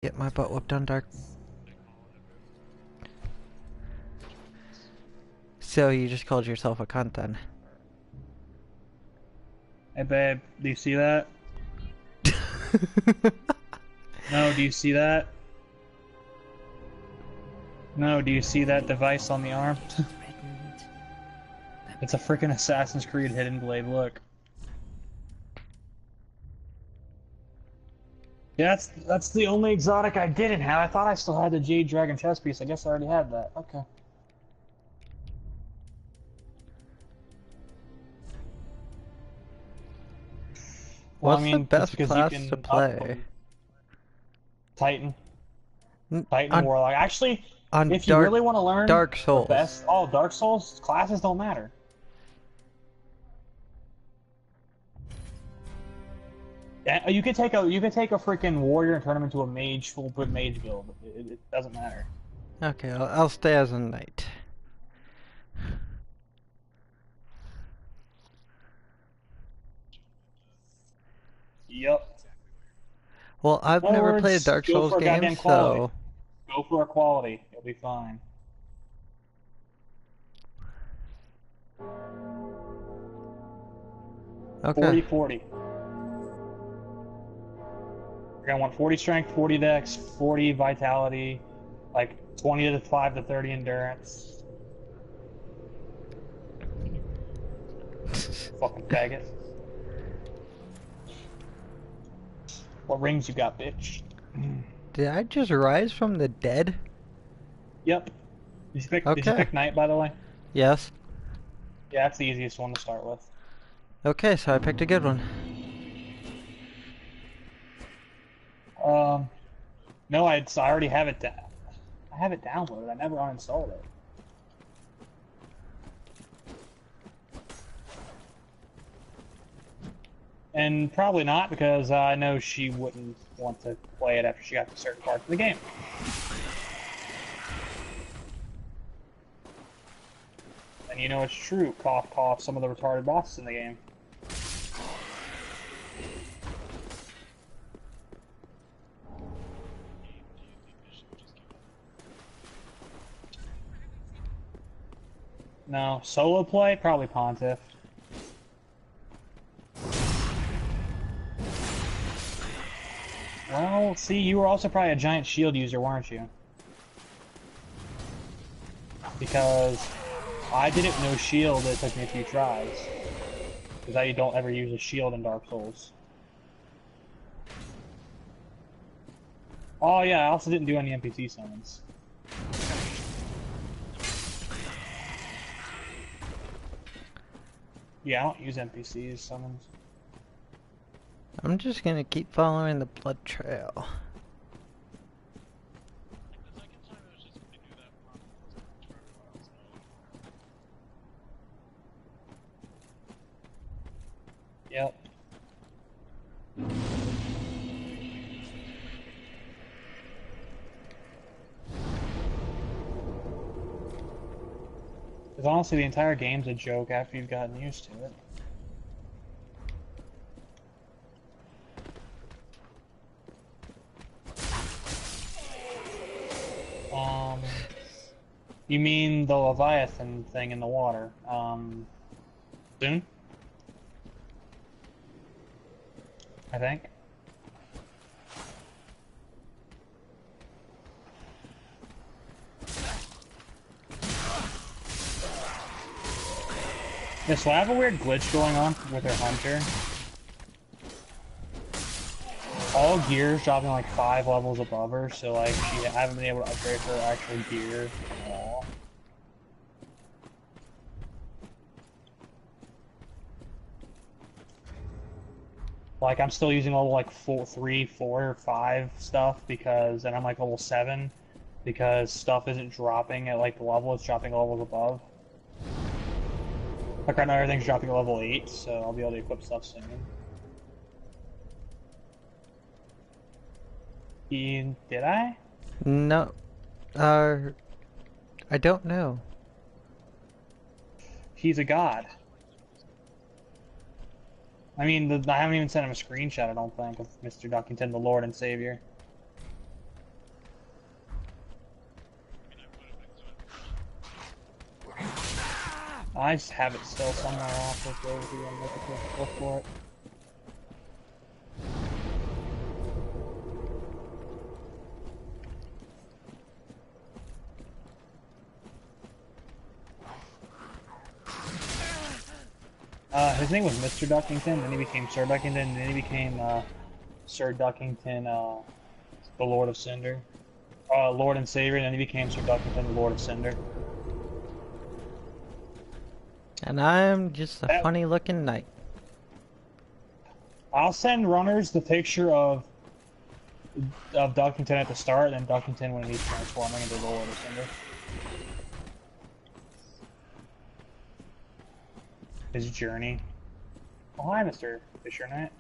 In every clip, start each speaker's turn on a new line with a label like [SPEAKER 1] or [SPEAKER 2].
[SPEAKER 1] Get my butt whooped on dark. So you just called yourself a cunt then?
[SPEAKER 2] Hey babe, do you see that? No, do you see that? No, do you see that device on the arm? It's a freaking Assassin's Creed hidden blade, look. Yeah, that's the only exotic I didn't have. I thought I still had the Jade Dragon chest piece. I guess I already had that. Okay. Well, I
[SPEAKER 1] What's the
[SPEAKER 2] mean, it's
[SPEAKER 1] best
[SPEAKER 2] because you
[SPEAKER 1] class to
[SPEAKER 2] can up
[SPEAKER 1] play?
[SPEAKER 2] them. Titan.
[SPEAKER 1] N-
[SPEAKER 2] Titan
[SPEAKER 1] On
[SPEAKER 2] Warlock. Actually,
[SPEAKER 1] on
[SPEAKER 2] if you really want to learn
[SPEAKER 1] Dark
[SPEAKER 2] the
[SPEAKER 1] Souls.
[SPEAKER 2] best... Oh, Dark Souls classes don't matter. Yeah, you could take a freaking warrior and turn him into a mage, full put mage build. It doesn't matter.
[SPEAKER 1] Okay, I'll stay as a knight.
[SPEAKER 2] Yep.
[SPEAKER 1] Well, I've
[SPEAKER 2] In other
[SPEAKER 1] never played a
[SPEAKER 2] words,
[SPEAKER 1] Dark
[SPEAKER 2] go
[SPEAKER 1] Souls
[SPEAKER 2] for a
[SPEAKER 1] game,
[SPEAKER 2] goddamn quality.
[SPEAKER 1] so
[SPEAKER 2] Go for a quality. You'll be fine.
[SPEAKER 1] okay.
[SPEAKER 2] 40-40. You're gonna want 40 strength, 40 dex, 40 vitality, like 20 to 5 to 30 endurance. Fucking faggot. What rings you got, bitch?
[SPEAKER 1] Did I just rise from the dead?
[SPEAKER 2] Yep. Did you
[SPEAKER 1] Okay.
[SPEAKER 2] pick knight, by the way?
[SPEAKER 1] Yes.
[SPEAKER 2] Yeah, that's the easiest one to start with.
[SPEAKER 1] Okay, so I picked a good one.
[SPEAKER 2] Um, no, I already have it. I have it downloaded. I never uninstalled it. And probably not, because I know she wouldn't want to play it after she got to certain parts of the game. And you know it's true, cough cough, some of the retarded bosses in the game. No, solo play? Probably Pontiff. Well, see, you were also probably a giant shield user, weren't you? Because I did it with no shield, it took me a few tries. Because I don't ever use a shield in Dark Souls. Oh yeah, I also didn't do any NPC summons. Yeah, I don't use NPCs summons.
[SPEAKER 1] I'm just gonna keep following the blood trail.
[SPEAKER 2] Yep. Because honestly, the entire game's a joke after you've gotten used to it. You mean the Leviathan thing in the water? Soon? I think. Yeah, so I have a weird glitch going on with her hunter. All gears dropping like 5 levels above her, so like I haven't been able to upgrade her actual gear at all. Like I'm still using level like 3, 4, 5 stuff because, and I'm like level 7 because stuff isn't dropping at like the level, it's dropping levels above. Like right now everything's dropping to level 8, so I'll be able to equip stuff soon. Did I?
[SPEAKER 1] No. Uh, I don't know.
[SPEAKER 2] He's a god. I mean, I haven't even sent him a screenshot, I don't think, of Mr. Duckington, the Lord and Savior. I just have it still somewhere off this road here. I'm look for it. His name was Mr. Duckington, then he became Sir Duckington, then he became Sir Duckington, the Lord of Cinder. Lord and Savior, and then he became Sir Duckington, the Lord of Cinder.
[SPEAKER 1] And I'm just a
[SPEAKER 2] That,
[SPEAKER 1] funny looking knight.
[SPEAKER 2] I'll send runners the picture of Duckington at the start, and then Duckington when he's transforming into the Lord of Cinder. His journey. Oh, hi, Mr. Fisher Knight.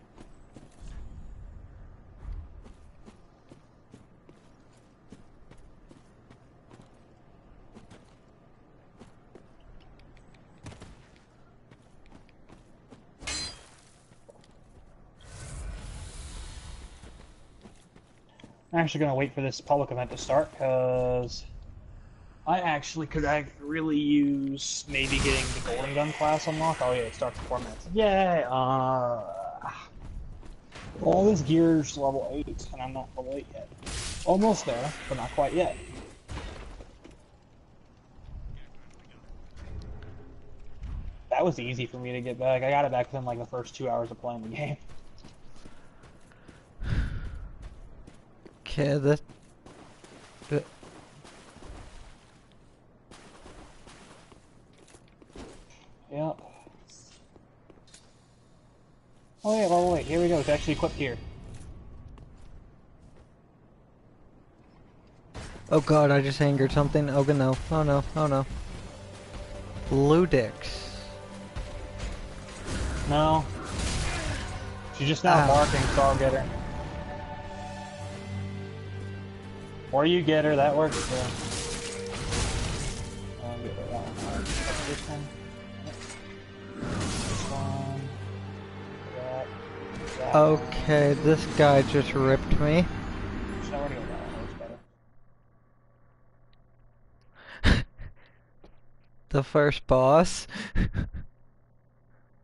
[SPEAKER 2] I'm actually going to wait for this public event to start, because I actually could really use maybe getting the Golden Gun class unlocked. Oh yeah, it starts in 4 minutes. Yay! All this gear's level 8, and I'm not level 8 yet. Almost there, but not quite yet. That was easy for me to get back. I got it back within like the first 2 hours of playing the game.
[SPEAKER 1] Okay, this...
[SPEAKER 2] Yep. Oh wait, here we go. It's actually equipped here.
[SPEAKER 1] Oh god, I just angered something. Oh no, oh no, oh no. Ludix.
[SPEAKER 2] No. She's just now barking, so I'll get her. Or you get her, that works too. I'll get her that one. This one. This one. That.
[SPEAKER 1] Okay, this guy just ripped me.
[SPEAKER 2] Should I already go that one? That better.
[SPEAKER 1] The first boss.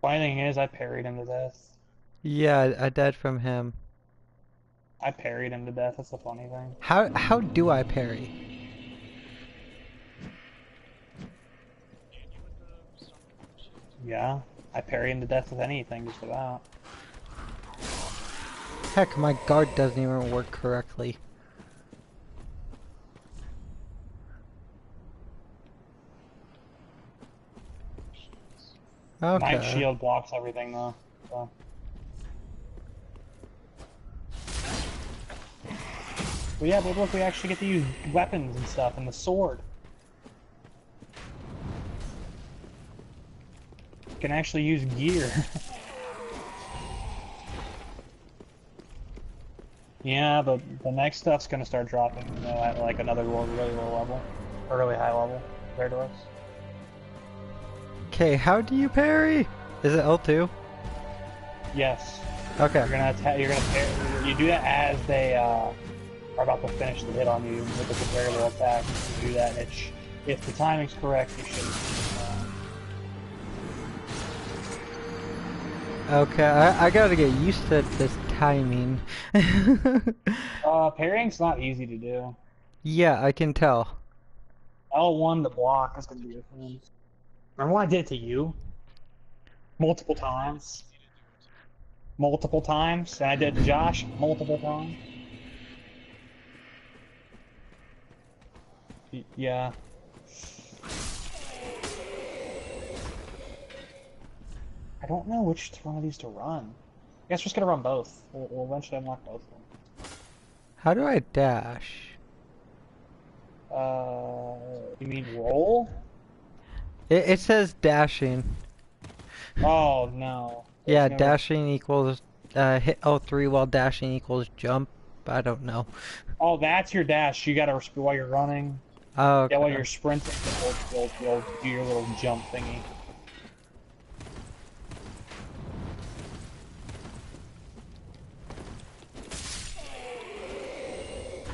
[SPEAKER 2] Funny thing is, I parried him to death.
[SPEAKER 1] Yeah, I died from him.
[SPEAKER 2] I parried him to death, that's the funny thing.
[SPEAKER 1] How do I parry?
[SPEAKER 2] Yeah, I parry him to death with anything, just about.
[SPEAKER 1] Heck, my guard doesn't even work correctly. Okay.
[SPEAKER 2] My shield blocks everything though, so. But yeah, but look, we actually get to use weapons and stuff, and the sword. You can actually use gear. Yeah, but the next stuff's gonna start dropping, you know, at like another really low level, or really high level compared to us.
[SPEAKER 1] Okay, how do you parry? Is it L2?
[SPEAKER 2] Yes.
[SPEAKER 1] Okay.
[SPEAKER 2] You're gonna attack. You're gonna parry. You do that as they are about to finish the hit on you with the comparable attack. You do that, and if the timing's correct, you should.
[SPEAKER 1] Okay, I gotta get used to this timing.
[SPEAKER 2] Parrying's not easy to do.
[SPEAKER 1] Yeah, I can tell.
[SPEAKER 2] L1 to block is gonna be a thing. Remember when I did it to you? Multiple times. Multiple times, and I did it to Josh multiple times. Yeah. I don't know which one of these to run. I guess we're just gonna run both. We'll eventually unlock both of them.
[SPEAKER 1] How do I dash?
[SPEAKER 2] You mean roll?
[SPEAKER 1] It says dashing.
[SPEAKER 2] Oh no.
[SPEAKER 1] Yeah, dashing equals hit L3 while dashing equals jump. I don't know.
[SPEAKER 2] Oh, that's your dash. You gotta while you're running.
[SPEAKER 1] Oh, okay.
[SPEAKER 2] Yeah, while you're sprinting, you'll do your little jump thingy.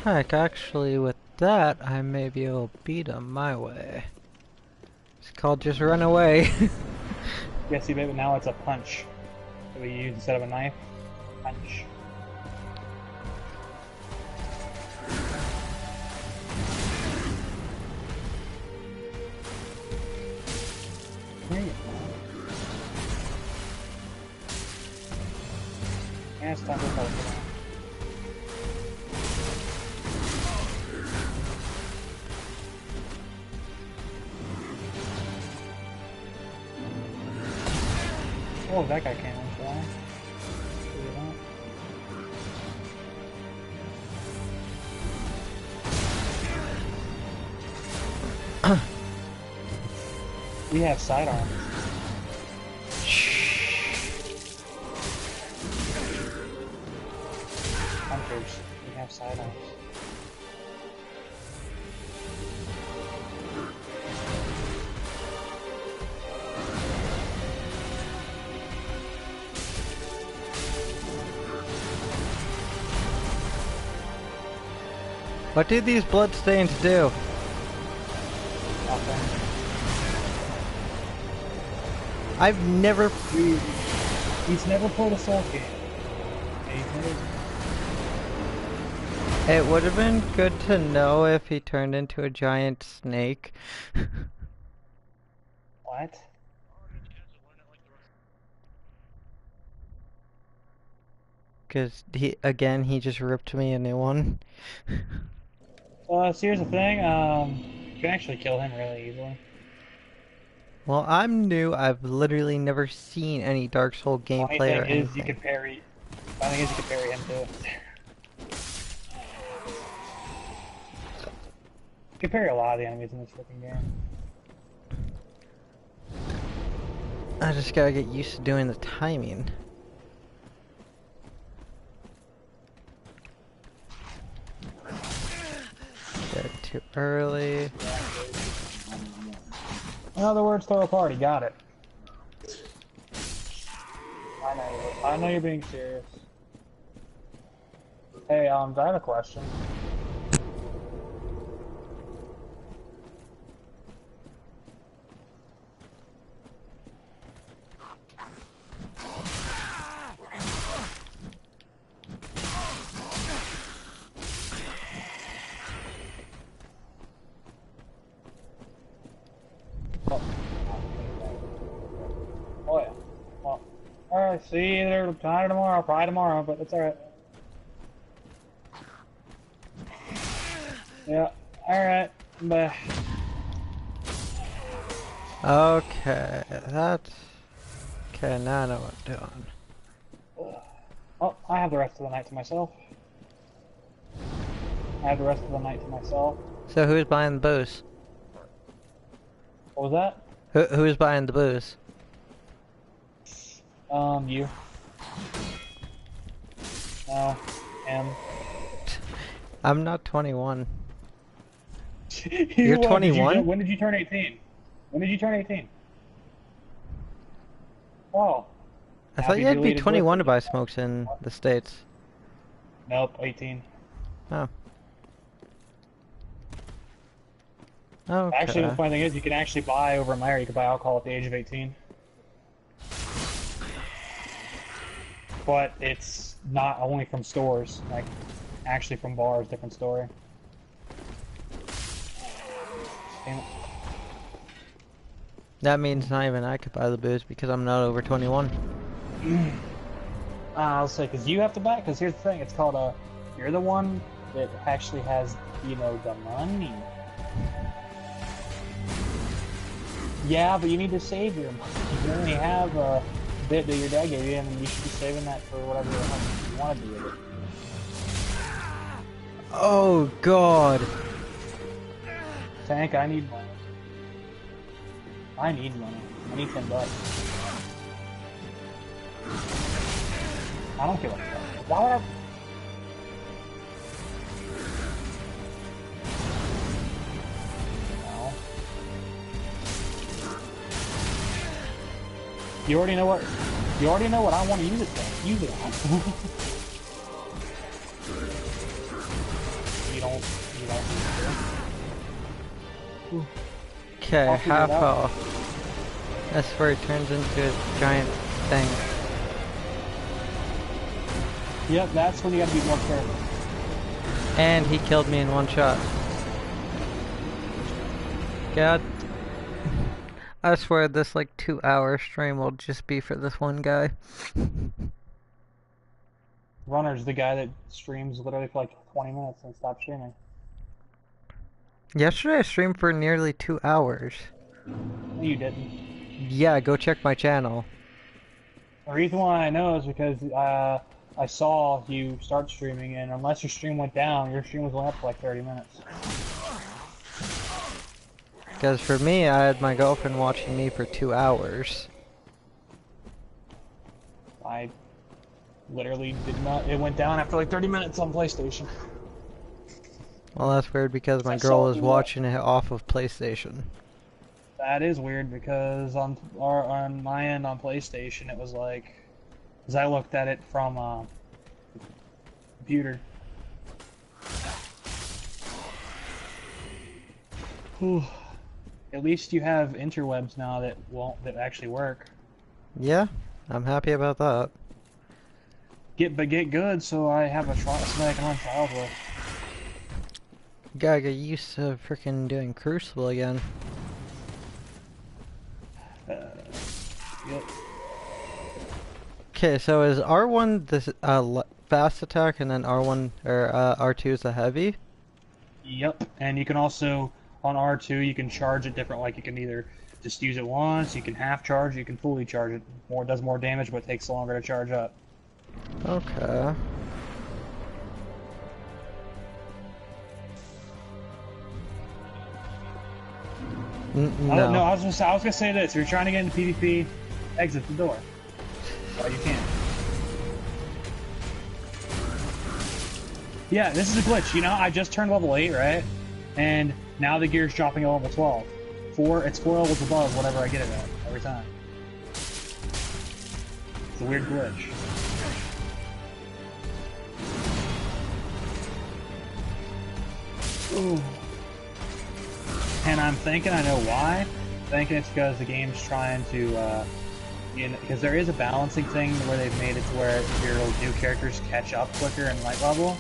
[SPEAKER 1] Heck, actually with that, I may be able to beat him my way. Just called just run away.
[SPEAKER 2] Yes, you baby. Now it's a punch that we use instead of a knife. Punch. There you go. Yeah, it's time to go. Oh, that guy came in for that. We have sidearms. Hunters, we have sidearms.
[SPEAKER 1] What do these bloodstains do?
[SPEAKER 2] Nothing.
[SPEAKER 1] I've never...
[SPEAKER 2] He's never played a Soul game. He's never...
[SPEAKER 1] It would have been good to know if he turned into a giant snake.
[SPEAKER 2] What?
[SPEAKER 1] Because he just ripped me a new one.
[SPEAKER 2] So here's the thing, you can actually kill him really easily.
[SPEAKER 1] Well, I'm new. I've literally never seen any Dark Souls
[SPEAKER 2] Funny
[SPEAKER 1] gameplay or
[SPEAKER 2] thing is, you
[SPEAKER 1] anything.
[SPEAKER 2] can parry. Funny thing is, you can parry him too. You can parry a lot of the enemies in this freaking game.
[SPEAKER 1] I just gotta get used to doing the timing. Dead too early.
[SPEAKER 2] In other words, throw a party. Got it. I know you're being serious. Hey, I have a question. Oh yeah. Well, alright, see you either tonight or tomorrow, probably tomorrow, but it's alright. Yeah, alright, bye.
[SPEAKER 1] Okay, that's... Okay, now I know what I'm doing.
[SPEAKER 2] Oh, I have the rest of the night to myself. I have the rest of the night to myself.
[SPEAKER 1] So who's buying the booze?
[SPEAKER 2] What was that?
[SPEAKER 1] Who's buying the booze?
[SPEAKER 2] You. No, him.
[SPEAKER 1] I'm not 21.
[SPEAKER 2] You're
[SPEAKER 1] 21?
[SPEAKER 2] When did you turn 18? When did you turn 18? Oh.
[SPEAKER 1] I thought you had to be 21 to buy smokes in the States.
[SPEAKER 2] Nope, 18.
[SPEAKER 1] Oh. Okay.
[SPEAKER 2] Actually, the funny thing is, you can actually buy over in my area, you can buy alcohol at the age of 18. But it's not only from stores, like, actually from bars, different story. Damn it.
[SPEAKER 1] That means not even I could buy the booze because I'm not over 21.
[SPEAKER 2] I'll say, because you have to buy it, because here's the thing, it's called, you're the one that actually has, you know, the money. Yeah, but you need to save your money. You only have a bit that your dad gave you, and you should be saving that for whatever you want to do with it.
[SPEAKER 1] Oh God!
[SPEAKER 2] Tank, I need money. I need money. I need $10. I don't give a fuck. Why would I? No. You already know what. You already know what I want to use it for. Use it. You don't. You don't.
[SPEAKER 1] Okay,
[SPEAKER 2] I'll figure it
[SPEAKER 1] half
[SPEAKER 2] out.
[SPEAKER 1] health. That's where it turns into a giant thing.
[SPEAKER 2] Yep, that's when you gotta be more careful.
[SPEAKER 1] And he killed me in one shot. God. I swear this like 2-hour stream will just be for this one guy.
[SPEAKER 2] Runner's the guy that streams literally for like 20 minutes and stops streaming.
[SPEAKER 1] Yesterday I streamed for nearly 2 hours.
[SPEAKER 2] No, you didn't.
[SPEAKER 1] Yeah, go check my channel.
[SPEAKER 2] The reason why I know is because I saw you start streaming, and unless your stream went down, your stream was only up for like 30 minutes.
[SPEAKER 1] Because for me, I had my girlfriend watching me for 2 hours.
[SPEAKER 2] I literally did not. It went down after like 30 minutes on PlayStation.
[SPEAKER 1] Well, that's weird because my
[SPEAKER 2] I
[SPEAKER 1] girl
[SPEAKER 2] saw
[SPEAKER 1] was
[SPEAKER 2] it.
[SPEAKER 1] watching it off of PlayStation.
[SPEAKER 2] That is weird because on my end on PlayStation, it was like, as I looked at it from computer. Whew. At least you have interwebs now that actually work.
[SPEAKER 1] Yeah, I'm happy about that.
[SPEAKER 2] Get good, so I have a trial, something I can run trials with.
[SPEAKER 1] Gotta get used to freaking doing Crucible again.
[SPEAKER 2] Yep.
[SPEAKER 1] Okay, so is R1 the fast attack and then R1 or R2 is the heavy?
[SPEAKER 2] Yep. And you can also on R2 you can charge it different. Like you can either just use it once, you can half charge, you can fully charge it. More does more damage, but it takes longer to charge up.
[SPEAKER 1] Okay. No.
[SPEAKER 2] No, I was gonna say this. If you're trying to get into PvP, exit the door. Well, you can't. Yeah, this is a glitch. You know, I just turned level 8, right? And now the gear's dropping to level 12. It's 4 levels above whatever I get it at every time. It's a weird glitch. Ooh. And I'm thinking I know why. I'm thinking it's because the game's trying to, because there is a balancing thing where they've made it to where your new characters catch up quicker in light level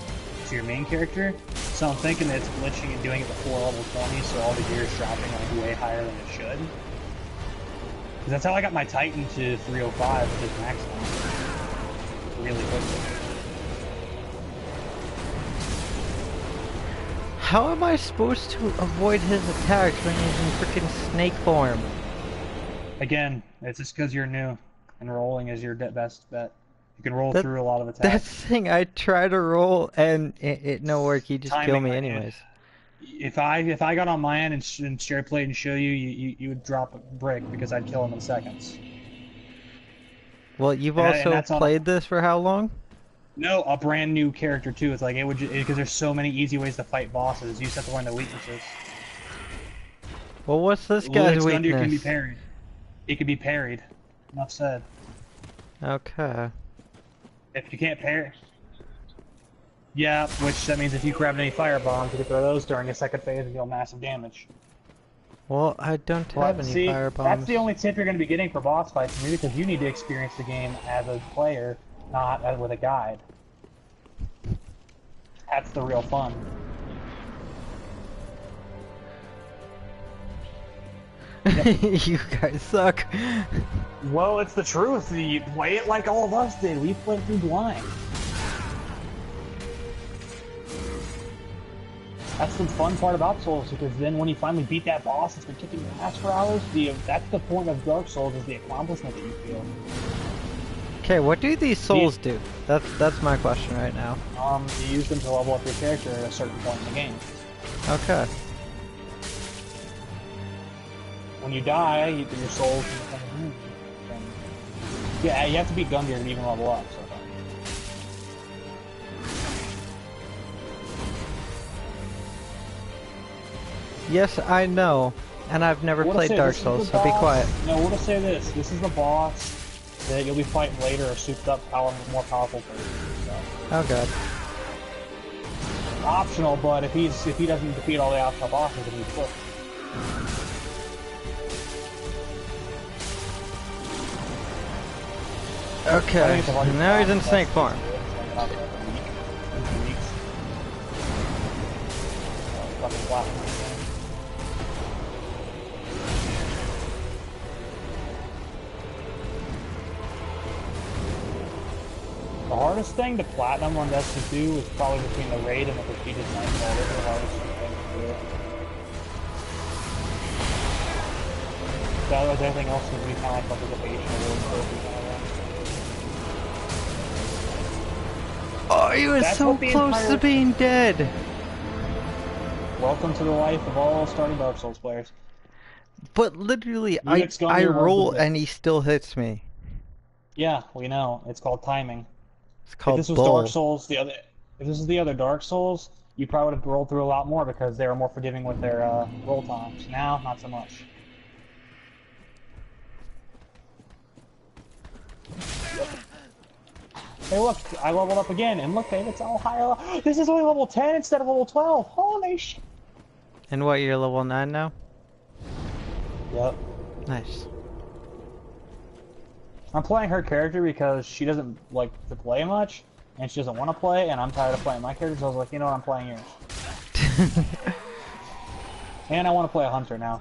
[SPEAKER 2] to your main character. So I'm thinking that it's glitching and doing it before level 20, so all the gear's dropping like way higher than it should. Because that's how I got my Titan to 305, which is max now. Really quickly.
[SPEAKER 1] How am I supposed to avoid his attacks when he's in freaking snake form?
[SPEAKER 2] Again, it's just because you're new, and rolling is your best bet. You can roll
[SPEAKER 1] That,
[SPEAKER 2] through a lot of attacks.
[SPEAKER 1] that's the thing, I try to roll and it no work, he just kill
[SPEAKER 2] Timing,
[SPEAKER 1] me
[SPEAKER 2] man.
[SPEAKER 1] anyways.
[SPEAKER 2] If I got on my end and share plate and show you, you would drop a brick because I'd kill him in seconds.
[SPEAKER 1] Well, you've
[SPEAKER 2] And
[SPEAKER 1] also
[SPEAKER 2] that's on
[SPEAKER 1] played this for how long?
[SPEAKER 2] No, a brand new character too. It's like it would because there's so many easy ways to fight bosses. You just have to learn the weaknesses.
[SPEAKER 1] Well, what's this guy's
[SPEAKER 2] Ludex Gundyr can be
[SPEAKER 1] weakness?
[SPEAKER 2] parried. He can be parried. Enough said.
[SPEAKER 1] Okay.
[SPEAKER 2] If you can't parry, yeah, which that means if you grab any fire bombs, you can throw those during the second phase and deal massive damage.
[SPEAKER 1] Well, I don't have
[SPEAKER 2] But
[SPEAKER 1] any
[SPEAKER 2] see,
[SPEAKER 1] fire bombs.
[SPEAKER 2] that's the only tip you're going to be getting for boss fights from me because you need to experience the game as a player, not as with a guide. That's the real fun.
[SPEAKER 1] You guys suck.
[SPEAKER 2] Well, it's the truth. You play it like all of us did. We played through blind. That's the fun part about Souls, because then when you finally beat that boss that's been kicking your ass for hours, that's the point of Dark Souls, is the accomplishment that you feel.
[SPEAKER 1] Okay, what do these souls do? That's my question right now.
[SPEAKER 2] You use them to level up your character at a certain point in the game.
[SPEAKER 1] Okay.
[SPEAKER 2] When you die, your souls... Yeah, you have to beat Gundyr to even level up, so...
[SPEAKER 1] Yes, I know, and I've never
[SPEAKER 2] We'll
[SPEAKER 1] played
[SPEAKER 2] say
[SPEAKER 1] Dark
[SPEAKER 2] this is
[SPEAKER 1] Souls,
[SPEAKER 2] the
[SPEAKER 1] so be
[SPEAKER 2] boss-
[SPEAKER 1] quiet.
[SPEAKER 2] No, we'll just say this. This is the boss that you'll be fighting later, a souped up, more powerful person. So.
[SPEAKER 1] Oh god.
[SPEAKER 2] Optional, but if he doesn't defeat all the optional bosses, then he's flipped. I
[SPEAKER 1] Okay,
[SPEAKER 2] think it's a hard
[SPEAKER 1] now he's in
[SPEAKER 2] to
[SPEAKER 1] snake
[SPEAKER 2] test
[SPEAKER 1] form.
[SPEAKER 2] this. It's been out for like a week, 2 weeks. Fucking platinum again. The hardest thing to platinum on Destiny 2 is probably between the raid and the prestigious nightfall. Those are the hardest things to do. So otherwise, everything else seems to be kind of like participation or trophy kind of thing.
[SPEAKER 1] Oh, he was
[SPEAKER 2] That's
[SPEAKER 1] so
[SPEAKER 2] what the
[SPEAKER 1] close to
[SPEAKER 2] entire...
[SPEAKER 1] being dead.
[SPEAKER 2] Welcome to the life of all starting Dark Souls players.
[SPEAKER 1] But literally,
[SPEAKER 2] Unix
[SPEAKER 1] I
[SPEAKER 2] Gunner was the
[SPEAKER 1] roll and he
[SPEAKER 2] best.
[SPEAKER 1] still hits me.
[SPEAKER 2] Yeah, we know. It's called timing.
[SPEAKER 1] It's
[SPEAKER 2] If this
[SPEAKER 1] called
[SPEAKER 2] was Dark
[SPEAKER 1] bull.
[SPEAKER 2] Souls, if this is the other Dark Souls, you probably would have rolled through a lot more because they were more forgiving with their roll times. Now, not so much. Hey, look, I leveled up again, and look, babe, it's all higher. This is only level 10 instead of level 12. Holy shit!
[SPEAKER 1] And what, you're level 9 now?
[SPEAKER 2] Yep.
[SPEAKER 1] Nice.
[SPEAKER 2] I'm playing her character because she doesn't like to play much, and she doesn't want to play, and I'm tired of playing my character, so I was like, you know what, I'm playing yours. And I want to play a hunter now.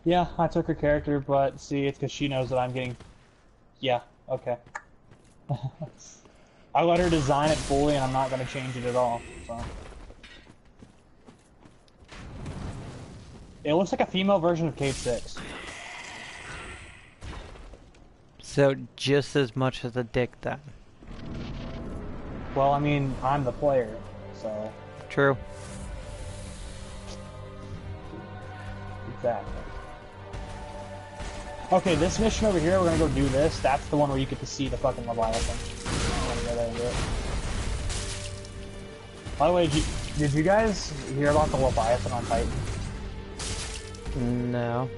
[SPEAKER 2] Yeah, I took her character, but see, it's because she knows that I'm getting... Yeah, okay. I let her design it fully, and I'm not going to change it at all, so... It looks like a female version of Cade 6.
[SPEAKER 1] So just as much as a dick then.
[SPEAKER 2] Well, I mean, I'm the player, so...
[SPEAKER 1] True.
[SPEAKER 2] Exactly. Okay, this mission over here, we're gonna go do this. That's the one where you get to see the fucking Leviathan. I'm gonna go there and do it. By the way, did you guys hear about the Leviathan on Titan?
[SPEAKER 1] No.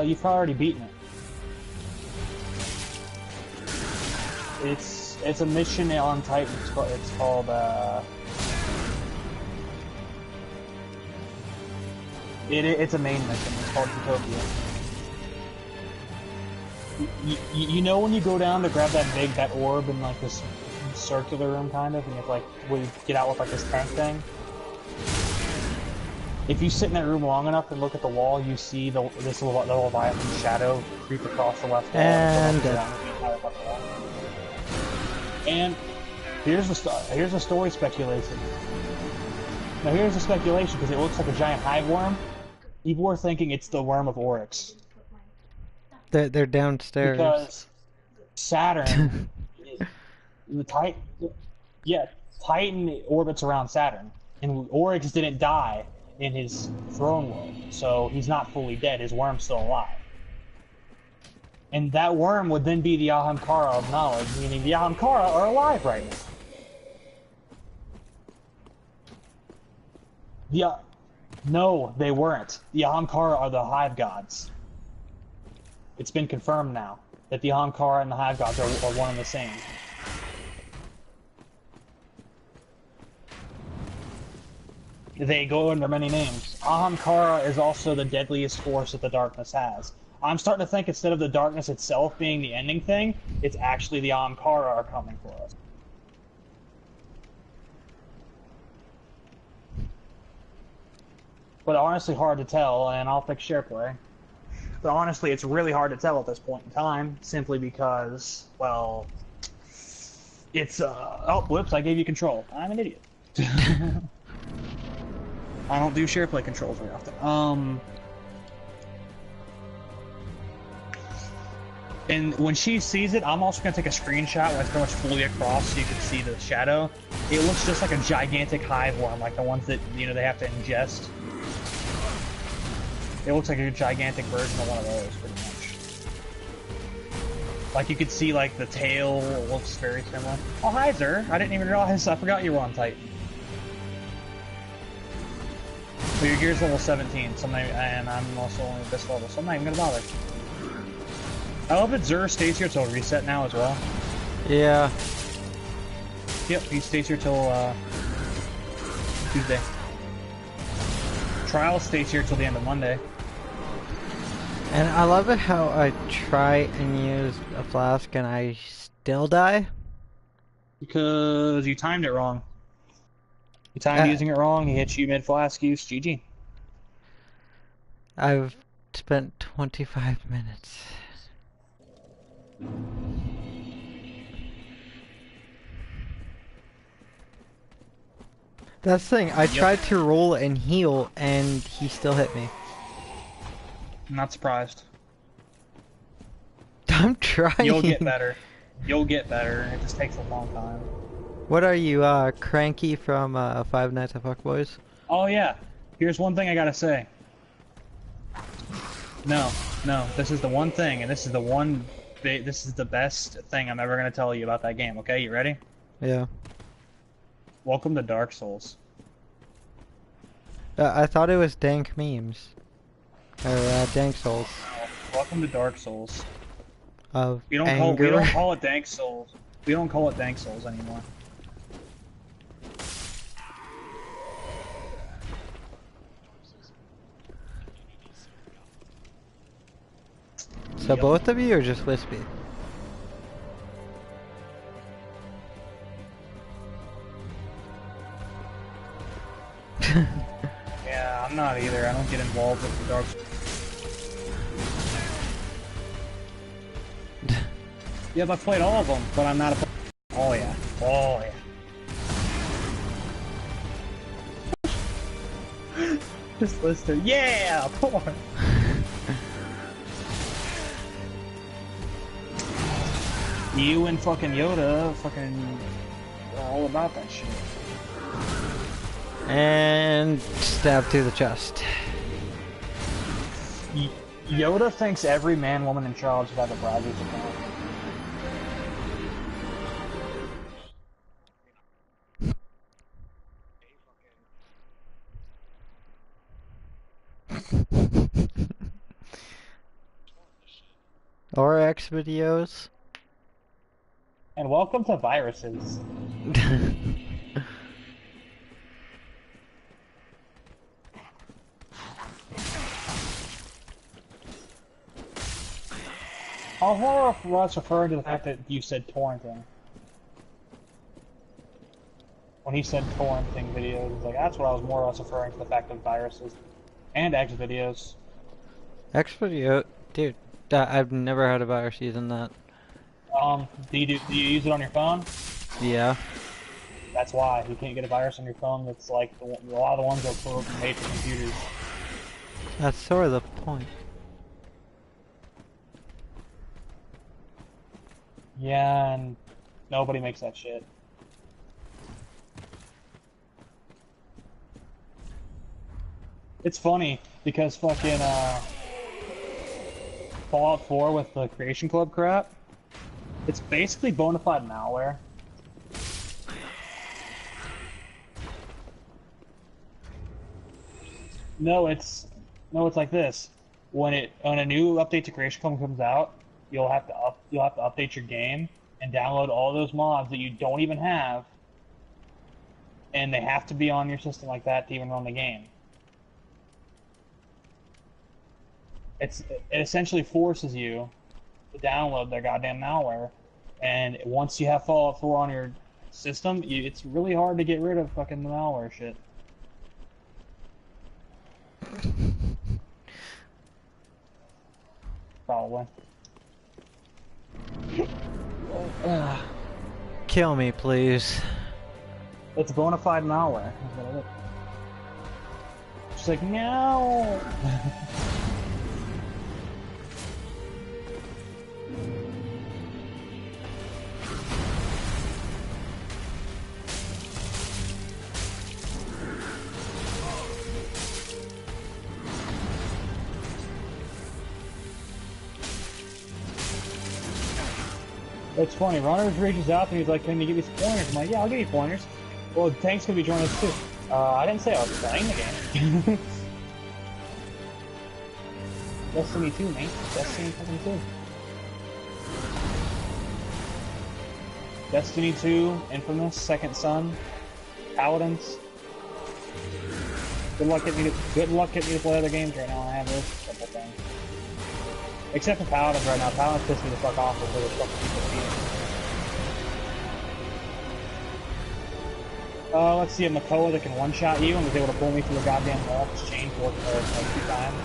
[SPEAKER 2] You've already beaten it. It's a mission on Titan. It's called it's a main mission. It's called Utopia. You know when you go down to grab that orb in like this circular room kind of, and you have like where you get out with like this tank thing. If you sit in that room long enough and look at the wall, you see the Leviathan shadow creep across the left wall. And here's the story speculation. Now here's the speculation because it looks like a giant hive worm. People are thinking it's the worm of Oryx.
[SPEAKER 1] They're downstairs.
[SPEAKER 2] Because Saturn, Titan orbits around Saturn, and Oryx didn't die in his throne world, so he's not fully dead. His worm's still alive. And that worm would then be the Ahamkara of knowledge, meaning the Ahamkara are alive right now. No, they weren't. The Ahamkara are the hive gods. It's been confirmed now that the Ahamkara and the hive gods are one and the same. They go under many names. Ahamkara is also the deadliest force that the darkness has. I'm starting to think instead of the darkness itself being the ending thing, it's actually the Ahamkara are coming for us. But honestly hard to tell, and I'll pick SharePlay. But honestly, it's really hard to tell at this point in time, simply because, well, it's, oh, whoops, I gave you control. I'm an idiot. I don't do SharePlay controls very often. And when she sees it, I'm also going to take a screenshot when it's pretty much fully across so you can see the shadow. It looks just like a gigantic hive worm, like the ones that, you know, they have to ingest. It looks like a gigantic version of one of those, pretty much. Like, you could see, like, the tail looks very similar. Oh, hi, Zer. I didn't even realize. I forgot you were on Titan. So your gear's level 17, and I'm also only this level, so I'm not even gonna bother. I love that Zer stays here till reset now as well.
[SPEAKER 1] Yeah.
[SPEAKER 2] Yep, he stays here till Tuesday. Trial stays here till the end of Monday.
[SPEAKER 1] And I love it how I try and use a flask and I still die.
[SPEAKER 2] Because you timed it wrong. You timed
[SPEAKER 1] Uh,
[SPEAKER 2] using it wrong, he hits you mid-flask use, GG.
[SPEAKER 1] I've spent 25 minutes. That's the thing, I
[SPEAKER 2] Yep.
[SPEAKER 1] tried to roll and heal and he still hit me.
[SPEAKER 2] I'm not surprised.
[SPEAKER 1] I'm
[SPEAKER 2] You'll get
[SPEAKER 1] trying.
[SPEAKER 2] better. You'll get better. It just takes a long time.
[SPEAKER 1] What are you, Cranky from Five Nights at Fuckboys?
[SPEAKER 2] Oh yeah. Here's one thing I gotta say. No, no. This is the one thing, and this is the one. This is the best thing I'm ever gonna tell you about that game. Okay, you ready?
[SPEAKER 1] Yeah.
[SPEAKER 2] Welcome to Dark Souls.
[SPEAKER 1] I thought it was dank memes. Or dank souls.
[SPEAKER 2] Welcome to Dark Souls.
[SPEAKER 1] Of
[SPEAKER 2] We
[SPEAKER 1] anger.
[SPEAKER 2] don't call it Dank Souls. We don't call it Dank Souls anymore.
[SPEAKER 1] So
[SPEAKER 2] Yep.
[SPEAKER 1] both of you or just Wispy?
[SPEAKER 2] Yeah, I'm not either. I don't get involved with the Dark Souls. Yep, I've played all of them, but I'm not a. Oh yeah. Oh yeah. Just Lister. Yeah, porn. You and fucking Yoda, fucking are all about that shit.
[SPEAKER 1] And stab through the chest.
[SPEAKER 2] Yoda thinks every man, woman, and child should have a Braggers account.
[SPEAKER 1] Or X videos.
[SPEAKER 2] And welcome to viruses. How horror was referring to the fact that you said torrenting. When he said torrenting videos, it's like that's what I was more or less referring to the fact of viruses and X videos.
[SPEAKER 1] X video, dude. I've never had a virus using that.
[SPEAKER 2] Do you use it on your phone?
[SPEAKER 1] Yeah.
[SPEAKER 2] That's why you can't get a virus on your phone. That's like a lot of the ones that are made for computers.
[SPEAKER 1] That's sort of the point.
[SPEAKER 2] Yeah, and nobody makes that shit. It's funny because fucking Fallout 4 with the Creation Club crap, it's basically bona fide malware. No, it's like this. When a new update to Creation Club comes out, you'll have to update your game and download all those mods that you don't even have, and they have to be on your system like that to even run the game. It essentially forces you to download their goddamn malware, and once you have Fallout 4 on your system, it's really hard to get rid of fucking the malware shit. Probably.
[SPEAKER 1] Kill me, please.
[SPEAKER 2] It's bona fide malware. That's what it is. She's like, no. It's funny, Runners reaches out to me, he's like, can you give me some pointers? I'm like, yeah, I'll give you pointers. Well, Tank's gonna be joining us too. I didn't say I was playing the game. Destiny 2, mate. Destiny fucking 2. Destiny 2, Infamous, Second Son, Paladins. Good luck getting me to play other games right now. I have this couple things. Except for Paladins right now. Paladins piss me the fuck off with their fucking people. Let's see, a Makoa that can one-shot you and was able to pull me through a goddamn wall. His chain for like 2 times.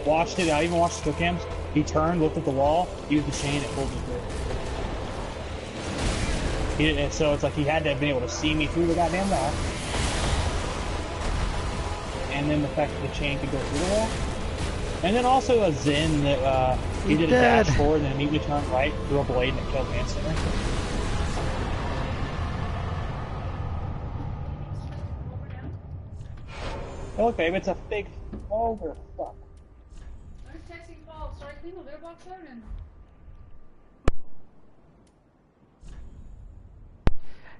[SPEAKER 2] Watched it, I even watched the skill cams. He turned, looked at the wall, used the chain, and pulled me through. He didn't, so it's like he had to have been able to see me through the goddamn wall. And then the fact that the chain could go through the wall. And then also a Zen that he did a dash forward and then immediately turned right, threw a blade, and it killed me instantly. Oh, look, babe, it's a big ogre. Fuck.
[SPEAKER 3] I was texting Paul. Sorry, clean the litter box out and.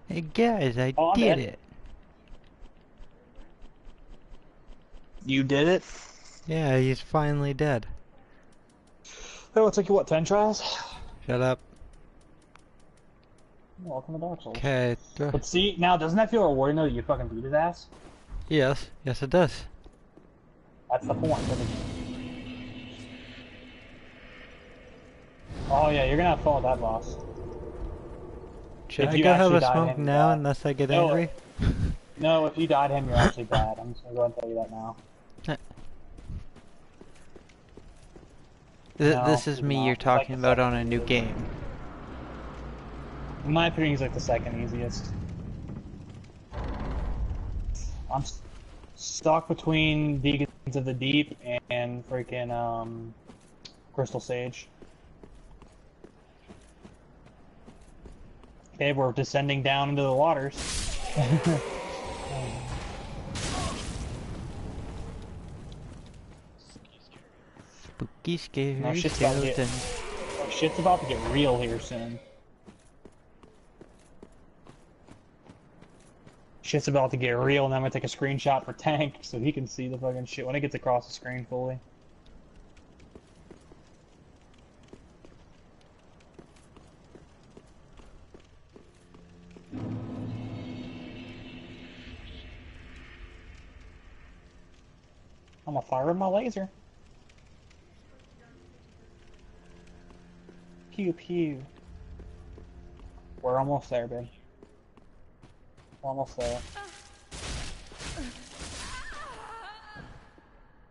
[SPEAKER 1] Hey guys, I
[SPEAKER 2] Oh, I'm
[SPEAKER 1] did
[SPEAKER 2] dead.
[SPEAKER 1] it.
[SPEAKER 2] You did it?
[SPEAKER 1] Yeah, he's finally dead.
[SPEAKER 2] Oh, it took you, what, 10 tries?
[SPEAKER 1] Shut up.
[SPEAKER 2] Welcome to Dark Souls.
[SPEAKER 1] Okay.
[SPEAKER 2] But see, now, doesn't that feel rewarding though that you fucking beat his ass?
[SPEAKER 1] Yes, yes it does.
[SPEAKER 2] That's the point. Oh yeah, you're gonna have fun with that boss.
[SPEAKER 1] Should
[SPEAKER 2] If
[SPEAKER 1] I
[SPEAKER 2] you
[SPEAKER 1] go have
[SPEAKER 2] actually
[SPEAKER 1] a
[SPEAKER 2] die
[SPEAKER 1] smoke
[SPEAKER 2] him,
[SPEAKER 1] now
[SPEAKER 2] yeah.
[SPEAKER 1] unless I get
[SPEAKER 2] No.
[SPEAKER 1] angry?
[SPEAKER 2] No, if you died him, you're actually bad. I'm just gonna go ahead and tell you that now. No,
[SPEAKER 1] This is
[SPEAKER 2] he's
[SPEAKER 1] me
[SPEAKER 2] not.
[SPEAKER 1] you're
[SPEAKER 2] He's
[SPEAKER 1] talking
[SPEAKER 2] like the
[SPEAKER 1] about on a
[SPEAKER 2] second
[SPEAKER 1] new
[SPEAKER 2] easiest.
[SPEAKER 1] game.
[SPEAKER 2] In my opinion, he's like the second easiest. I'm stuck between Deacons of the Deep and freaking Crystal Sage. Okay, we're descending down into the waters.
[SPEAKER 1] Spooky, scary
[SPEAKER 2] No, shit's about to get,
[SPEAKER 1] skeletons.
[SPEAKER 2] shit's about to get real here soon. Shit's about to get real, and I'm gonna take a screenshot for Tank so he can see the fucking shit when it gets across the screen fully. I'm gonna fire my laser. Pew pew. We're almost there, babe. We're almost there.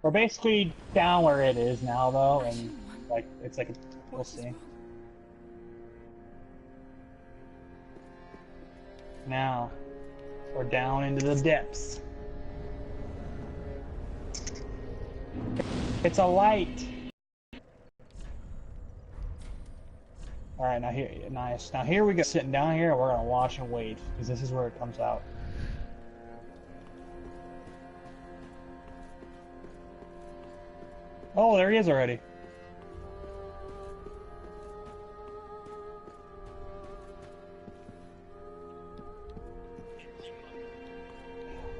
[SPEAKER 2] We're basically down where it is now, though, and like it's like we'll see. Now we're down into the depths. It's a light. All right, now here, nice. Now here we go, sitting down here, and we're gonna watch and wait because this is where it comes out. Oh, there he is already.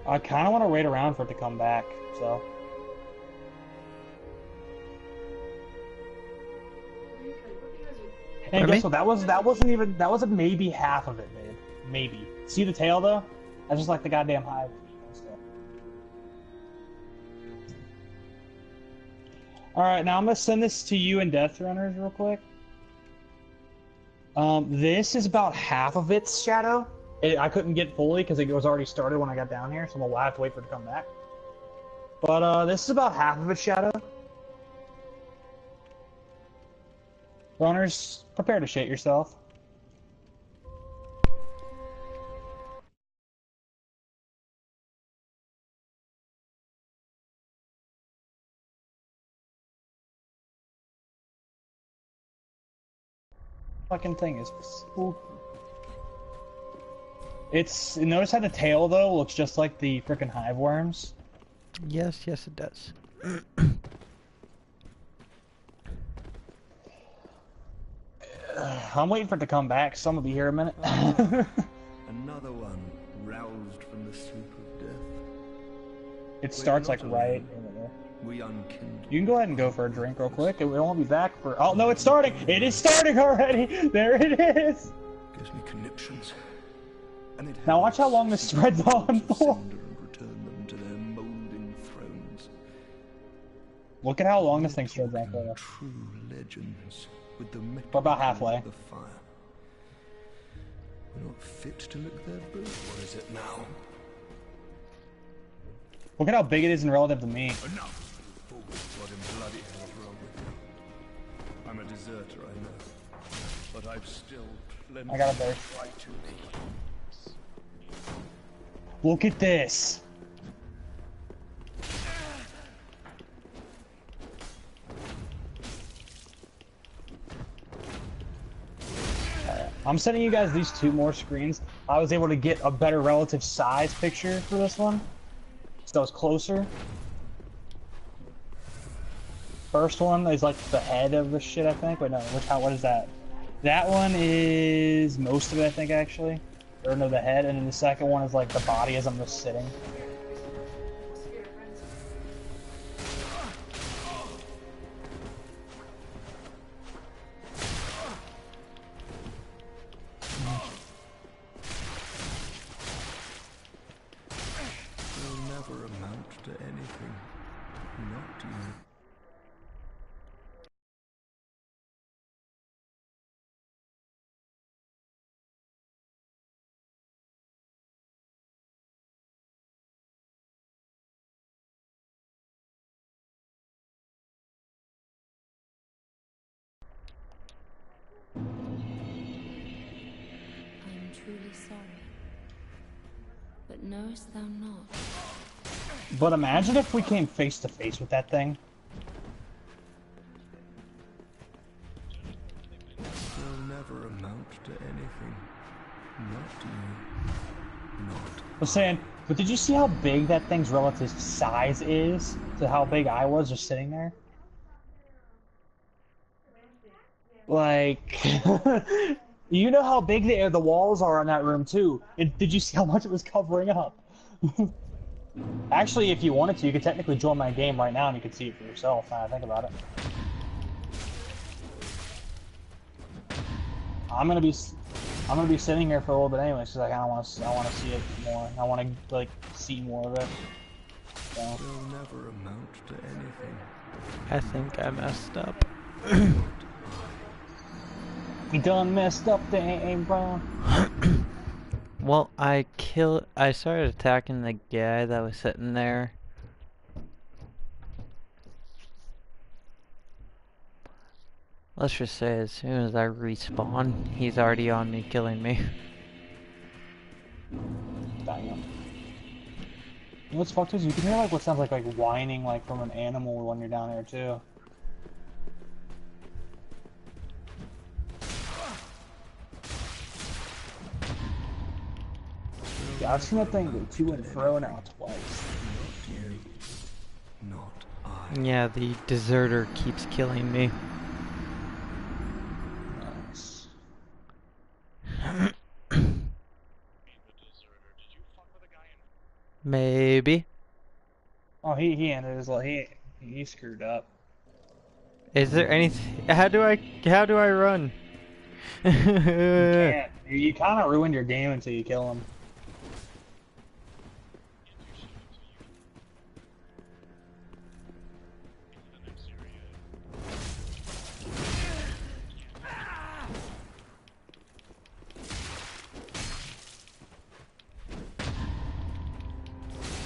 [SPEAKER 2] I kind of want to wait around for it to come back, so. And guess what? That wasn't maybe half of it, babe. Maybe. See the tail though? That's just like the goddamn hive. Alright, now I'm gonna send this to you and deathrunners real quick. This is about half of its shadow. I couldn't get fully because it was already started when I got down here, so I'm gonna have to wait for it to come back. But this is about half of its shadow. Runners, prepare to shit yourself. Fucking thing is spooky. Notice how the tail though looks just like the frickin' hive worms.
[SPEAKER 1] Yes, yes it does.
[SPEAKER 2] I'm waiting for it to come back, so I'm gonna be here a minute.
[SPEAKER 4] Another one roused from the sleep of death.
[SPEAKER 2] It starts like right.
[SPEAKER 4] We unkindled.
[SPEAKER 2] You can go ahead and go for a drink real quick. It won't be back for. Oh no, it's starting! It is starting already! There it is!
[SPEAKER 4] Gives me conniptions. And it
[SPEAKER 2] Now watch how long this spreads on for.
[SPEAKER 4] and return them to their molding thrones.
[SPEAKER 2] Look at how long this
[SPEAKER 4] We're
[SPEAKER 2] thing's stretched out
[SPEAKER 4] talking
[SPEAKER 2] for.
[SPEAKER 4] true legends with the
[SPEAKER 2] We're about
[SPEAKER 4] mechanism
[SPEAKER 2] halfway.
[SPEAKER 4] of the fire. We're not fit to lick their boots. What is it now?
[SPEAKER 2] Look at how big it is in relative to me.
[SPEAKER 4] Enough! Fool, what in bloody hell is wrong with you? I'm a deserter, I know. But I've still plenty
[SPEAKER 2] I got a
[SPEAKER 4] to
[SPEAKER 2] bird.
[SPEAKER 4] fight to me.
[SPEAKER 2] Look at this. I'm sending you guys these 2 more screens. I was able to get a better relative size picture for this one, so it's closer. First one is like the head of the shit, I think. Wait, no, what is that? That one is most of it, I think, actually. Or no, the head, and then the second one is like the body as I'm just sitting.
[SPEAKER 4] They'll never amount to anything. Not you.
[SPEAKER 5] I am truly sorry. But knowest thou not?
[SPEAKER 2] But imagine if we came face to face with that thing.
[SPEAKER 4] They'll never amount to anything. Not you. Not
[SPEAKER 2] I'm saying, but did you see how big that thing's relative size is to how big I was just sitting there? Like, you know how big the walls are in that room too. Did you see how much it was covering up? Actually, if you wanted to, you could technically join my game right now and you could see it for yourself. Now I think about it. I'm gonna be sitting here for a little bit anyway, so like I want to see it more. I want to like see more of it. So.
[SPEAKER 4] They'll never amount to anything.
[SPEAKER 1] I think I messed up.
[SPEAKER 2] We done messed up the A bro.
[SPEAKER 1] Well, I started attacking the guy that was sitting there. Let's just say as soon as I respawn, he's already on me, killing me.
[SPEAKER 2] Damn. You know what's fucked is you can hear like what sounds like whining like from an animal when you're down there too. Yeah, I've seen that thing go to and fro now twice.
[SPEAKER 4] Not I.
[SPEAKER 1] Yeah, the deserter keeps killing me.
[SPEAKER 2] Nice.
[SPEAKER 1] Maybe.
[SPEAKER 2] Oh, he ended his he screwed up.
[SPEAKER 1] Is there anything? How do I run?
[SPEAKER 2] You can't. You kind of ruined your game until you kill him.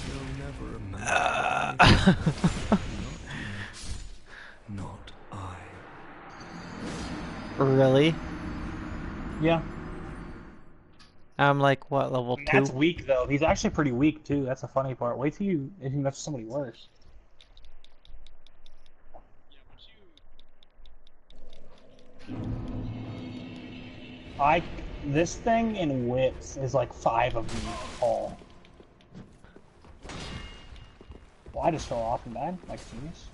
[SPEAKER 4] They'll never amount to anything. Not I.
[SPEAKER 1] Really?
[SPEAKER 2] Yeah.
[SPEAKER 1] I'm like, what, level 2?
[SPEAKER 2] That's weak though. He's actually pretty weak too. That's the funny part. Wait till you if you mess with somebody worse. This thing in width is like 5 of me tall. Well, I just fell off and died like genius.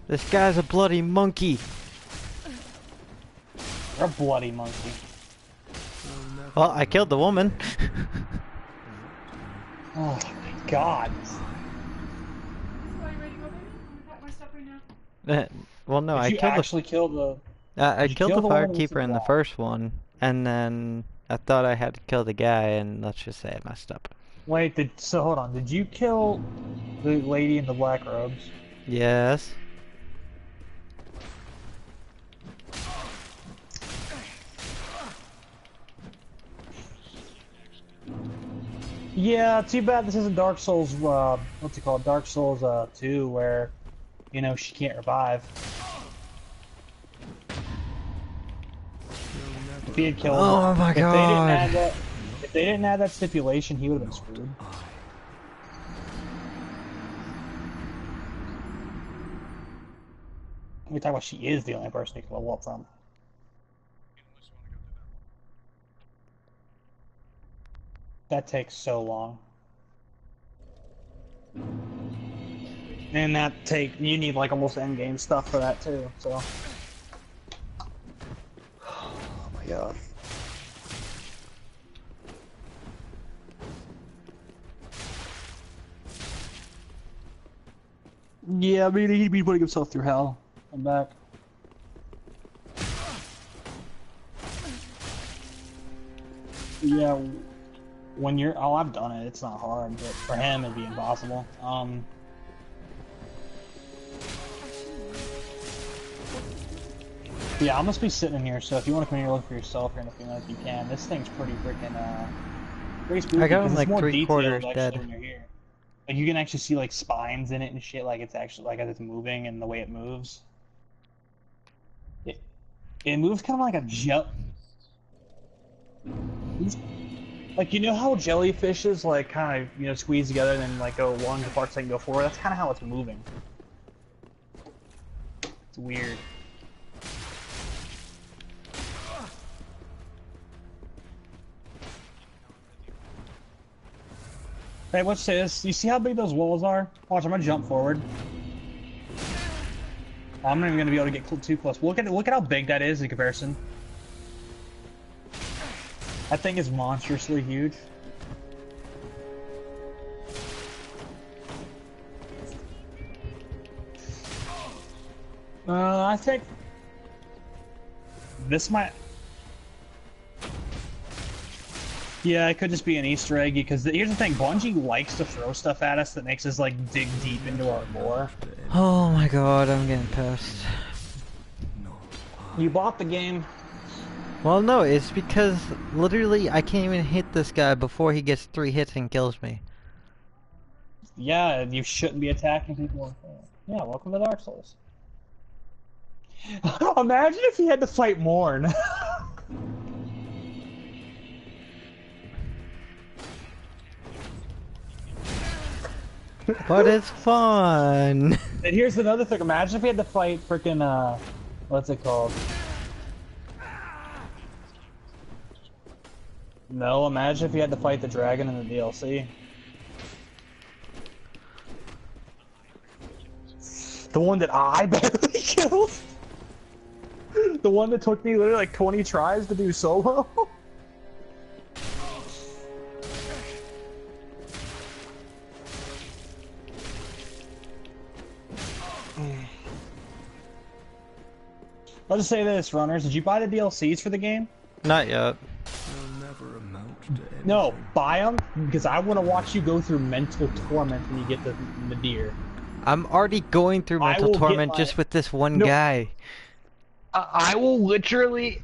[SPEAKER 1] This guy's a bloody monkey.
[SPEAKER 2] You're a bloody monkey.
[SPEAKER 1] Well, I killed the woman.
[SPEAKER 2] Oh my god.
[SPEAKER 3] Are you ready to go, baby? I'm gonna pack my stuff right now.
[SPEAKER 1] Well, no,
[SPEAKER 2] Did
[SPEAKER 1] I
[SPEAKER 2] you
[SPEAKER 1] killed
[SPEAKER 2] actually kill the...
[SPEAKER 1] I
[SPEAKER 2] did you
[SPEAKER 1] killed
[SPEAKER 2] kill
[SPEAKER 1] the
[SPEAKER 2] the woman with
[SPEAKER 1] firekeeper in the
[SPEAKER 2] wall?
[SPEAKER 1] first one, and then I thought I had to kill the guy, and let's just say I messed up.
[SPEAKER 2] Wait, so hold on. Did you kill the lady in the black robes?
[SPEAKER 1] Yes.
[SPEAKER 2] Yeah, too bad this isn't Dark Souls, what's it called? Dark Souls, 2, where, you know, she can't revive. If he had killed her,
[SPEAKER 1] Oh my god.
[SPEAKER 2] if they didn't add that stipulation, he would have been screwed. We talk about she is the only person he can level up from. That takes so long. And you need like almost end game stuff for that too, so. Oh my god. Yeah, I mean, he'd be putting himself through hell. I'm back. Yeah, when you're, oh, I've done it, it's not hard, but for him it'd be impossible. Yeah, I'm gonna be sitting in here, so if you want to come here and look for yourself here in a few minutes, you can. This thing's pretty freaking, pretty spooky.
[SPEAKER 1] I got him
[SPEAKER 2] It's
[SPEAKER 1] like
[SPEAKER 2] more
[SPEAKER 1] 3/4
[SPEAKER 2] detailed,
[SPEAKER 1] dead.
[SPEAKER 2] actually, when you're here. Like, you can actually see, like, spines in it and shit, like, it's actually, like, as it's moving and the way it moves. It moves kind of like a like, you know how jellyfishes, like, kind of, you know, squeeze together and then, like, go one apart so they can go forward? That's kind of how it's moving. It's weird. Hey, what's this? You see how big those walls are? Watch, I'm gonna jump forward. I'm not even gonna be able to get too close. Look at how big that is in comparison. That thing is monstrously huge. I think this might. Yeah, it could just be an Easter egg, because here's the thing, Bungie likes to throw stuff at us that makes us, like, dig deep into our lore.
[SPEAKER 1] Oh my god, I'm getting pissed.
[SPEAKER 2] You bought the game.
[SPEAKER 1] Well, no, it's because literally I can't even hit this guy before he gets 3 hits and kills me.
[SPEAKER 2] Yeah, you shouldn't be attacking people like that. Yeah, welcome to Dark Souls. Imagine if he had to fight Morn.
[SPEAKER 1] But it's fun.
[SPEAKER 2] And here's another thing. Imagine if he had to fight freaking, what's it called? No, imagine if he had to fight the dragon in the DLC. The one that I barely killed. The one that took me literally like 20 tries to do solo. I'll just say this, runners. Did you buy the DLCs for the game?
[SPEAKER 1] Not yet.
[SPEAKER 4] They'll never amount to anything.
[SPEAKER 2] No, buy them because I want to watch you go through mental torment when you get the deer.
[SPEAKER 1] I'm already going through
[SPEAKER 2] I
[SPEAKER 1] mental
[SPEAKER 2] will get
[SPEAKER 1] torment
[SPEAKER 2] my-
[SPEAKER 1] just with this one
[SPEAKER 2] No.
[SPEAKER 1] guy.
[SPEAKER 2] I will literally.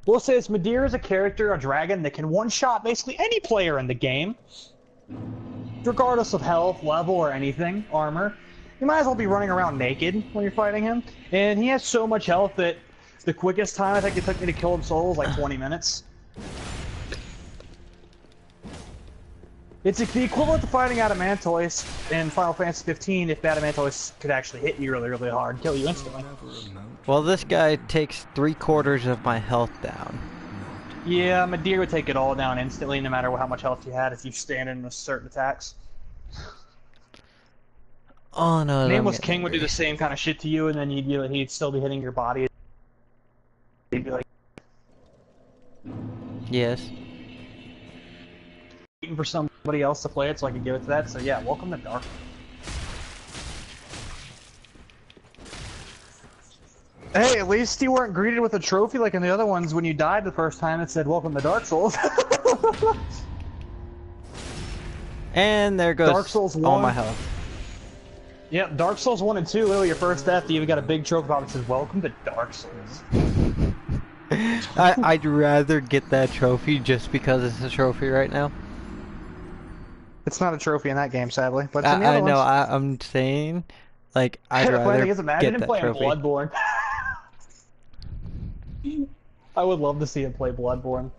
[SPEAKER 2] We'll say this: Madeira is a character, a dragon that can one-shot basically any player in the game, regardless of health, level, or anything, armor. You might as well be running around naked when you're fighting him. And he has so much health that the quickest time I think it took me to kill him solo was like 20 minutes. It's the equivalent to fighting Adamantois in Final Fantasy 15 if Adamantois could actually hit you really, really hard and kill you instantly.
[SPEAKER 1] Well, this guy takes 3/4 of my health down.
[SPEAKER 2] Yeah, Madeira would take it all down instantly no matter how much health you had if you stand in with certain attacks.
[SPEAKER 1] Oh no, I'm
[SPEAKER 2] Nameless
[SPEAKER 1] getting
[SPEAKER 2] King would do
[SPEAKER 1] angry.
[SPEAKER 2] the same kind of shit to you, and then he'd still be hitting your body. He'd be like
[SPEAKER 1] Yes.
[SPEAKER 2] waiting for somebody else to play it so I could give it to that. So yeah, welcome to Dark. Hey, at least you weren't greeted with a trophy like in the other ones when you died the first time it said welcome to Dark Souls.
[SPEAKER 1] And there
[SPEAKER 2] Dark
[SPEAKER 1] goes
[SPEAKER 2] Souls
[SPEAKER 1] all
[SPEAKER 2] 1.
[SPEAKER 1] my health.
[SPEAKER 2] Yep, Dark Souls 1 and 2, literally your first death, you even got a big trophy about it that says, "Welcome to Dark Souls."
[SPEAKER 1] I'd rather get that trophy just because it's a trophy right now.
[SPEAKER 2] It's not a trophy in that game, sadly, but it's in the other
[SPEAKER 1] I know,
[SPEAKER 2] ones.
[SPEAKER 1] I'm saying, like, I'd
[SPEAKER 2] Funny thing
[SPEAKER 1] rather
[SPEAKER 2] is, imagine
[SPEAKER 1] get
[SPEAKER 2] him
[SPEAKER 1] that
[SPEAKER 2] playing
[SPEAKER 1] trophy.
[SPEAKER 2] Bloodborne. I would love to see him play Bloodborne.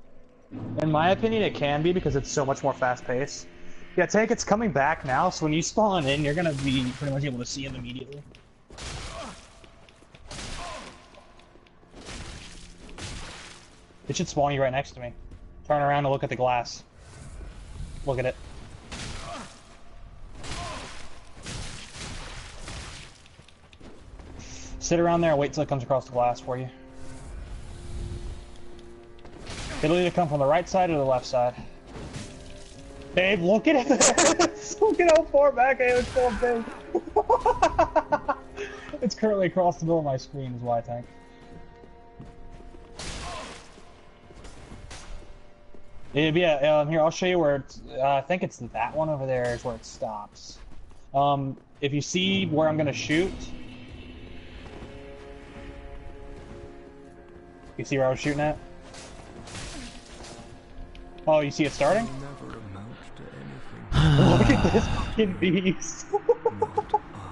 [SPEAKER 2] In my opinion, it can be because it's so much more fast-paced. Yeah, Tank, it's coming back now, so when you spawn in, you're gonna be pretty much able to see him immediately. It should spawn you right next to me. Turn around and look at the glass. Look at it. Sit around there and wait till it comes across the glass for you. It'll either come from the right side or the left side. Babe, look at it! Look at how far back I am, it's so big! It's currently across the middle of my screen, is why I think. Yeah, here, I'll show you where it's, I think it's that one over there is where it stops. If you see where I'm gonna shoot... You see where I was shooting at? Oh, you see it starting?
[SPEAKER 4] Never amount to anything.
[SPEAKER 2] Look at this fucking beast!
[SPEAKER 4] Not I.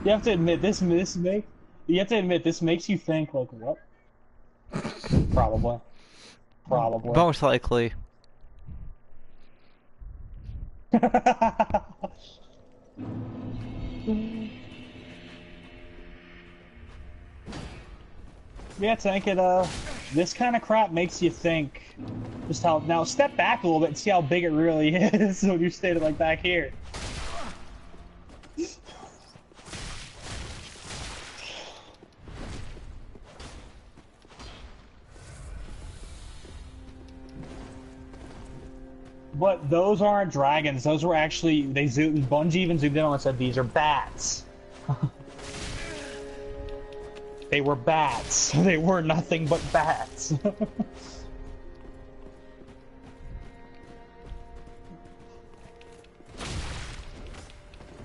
[SPEAKER 2] You have to admit, this makes you think, like, what? Probably. Probably.
[SPEAKER 1] Most likely. Yeah, Tank, this kind of crap makes you think just how, now step back a little bit and see how big it really is when you're standing like back here. But those aren't dragons, those were actually, Bungie even zoomed in on and said these are bats. They were bats. They were nothing but bats.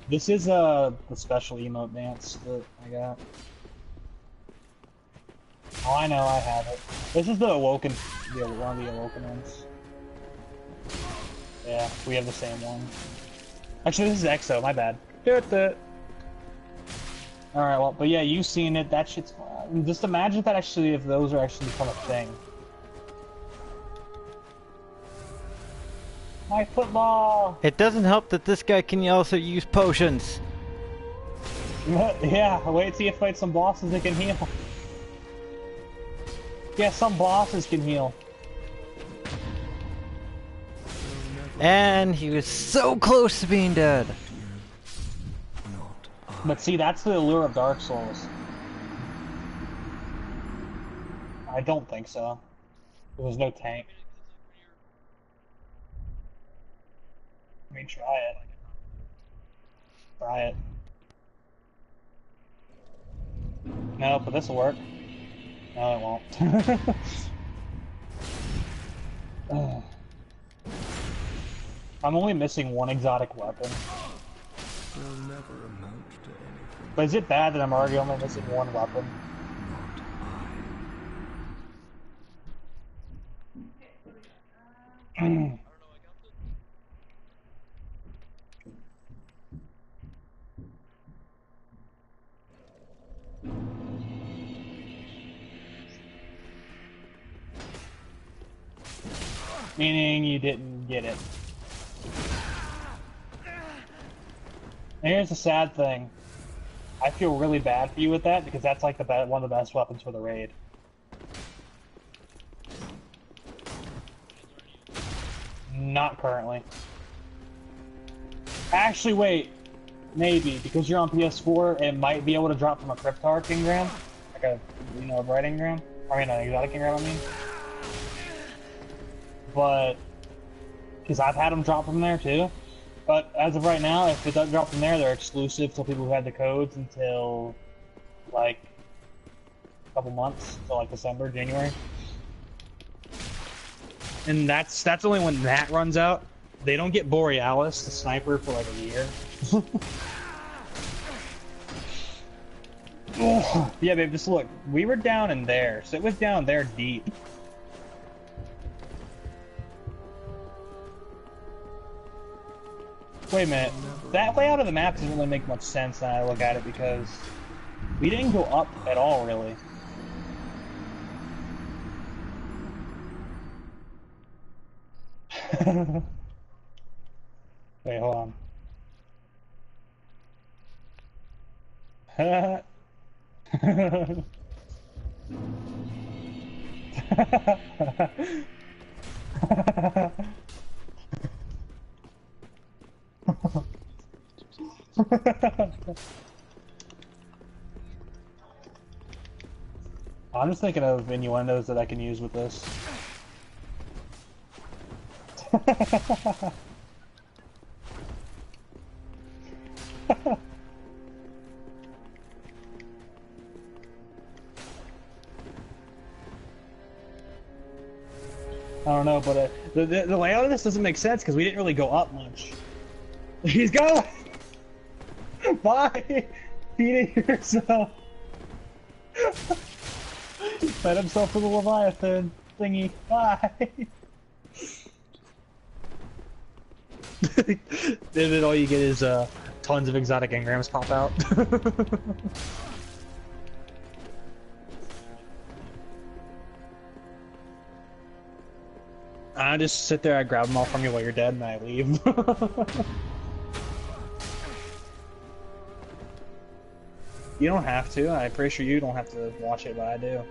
[SPEAKER 1] This is the special emote dance that I got. Oh, I know, I have it. This is the Awoken, one of the Awoken ones. Yeah, we have the same one. Actually, this is EXO, my bad. Alright, well, but yeah, you've seen it, that shit's... just imagine that actually, if those are actually become a thing. My football! It doesn't help that this guy can also use potions.
[SPEAKER 2] Yeah, wait till you fight some bosses that can heal. Yeah, some bosses can heal.
[SPEAKER 1] And he was so close to being dead.
[SPEAKER 2] But see, that's the allure of Dark Souls. I don't think so. There's no tank. I mean, try it. Try it. No, but this'll work. No, it won't. Ugh. I'm only missing one exotic weapon.
[SPEAKER 4] Will never amount to anything.
[SPEAKER 2] But is it bad that I'm already only missing one weapon?
[SPEAKER 4] Not I.
[SPEAKER 2] Meaning you didn't get it. And here's the sad thing. I feel really bad for you with that because that's like one of the best weapons for the raid. Not currently. Actually, wait. Maybe because you're on PS4, it might be able to drop from a Cryptar Kingram, like a a Bright Engram. I mean, an Exotic Kingram. I mean, but because I've had them drop from there too. But as of right now, if it doesn't drop from there, they're exclusive to people who had the codes until like a couple months, so like December, January.
[SPEAKER 1] And that's only when that runs out. They don't get Borealis, the sniper, for like a year. Oh, yeah, babe, just look. We were down in there, so it was down there deep. Wait a minute. That layout of the map doesn't really make much sense now I look at it because we didn't go up at all, really. Wait, hold on. I'm just thinking of innuendos that I can use with this. I don't know, but the layout of this doesn't make sense because we didn't really go up much. He's going! Bye! Feed it yourself! Fed himself with a Leviathan thingy. Bye! Then all you get is tons of exotic engrams pop out. I just sit there, I grab them all from you while you're dead, and I leave. You don't have to. I'm pretty sure you don't have to watch it, but I do.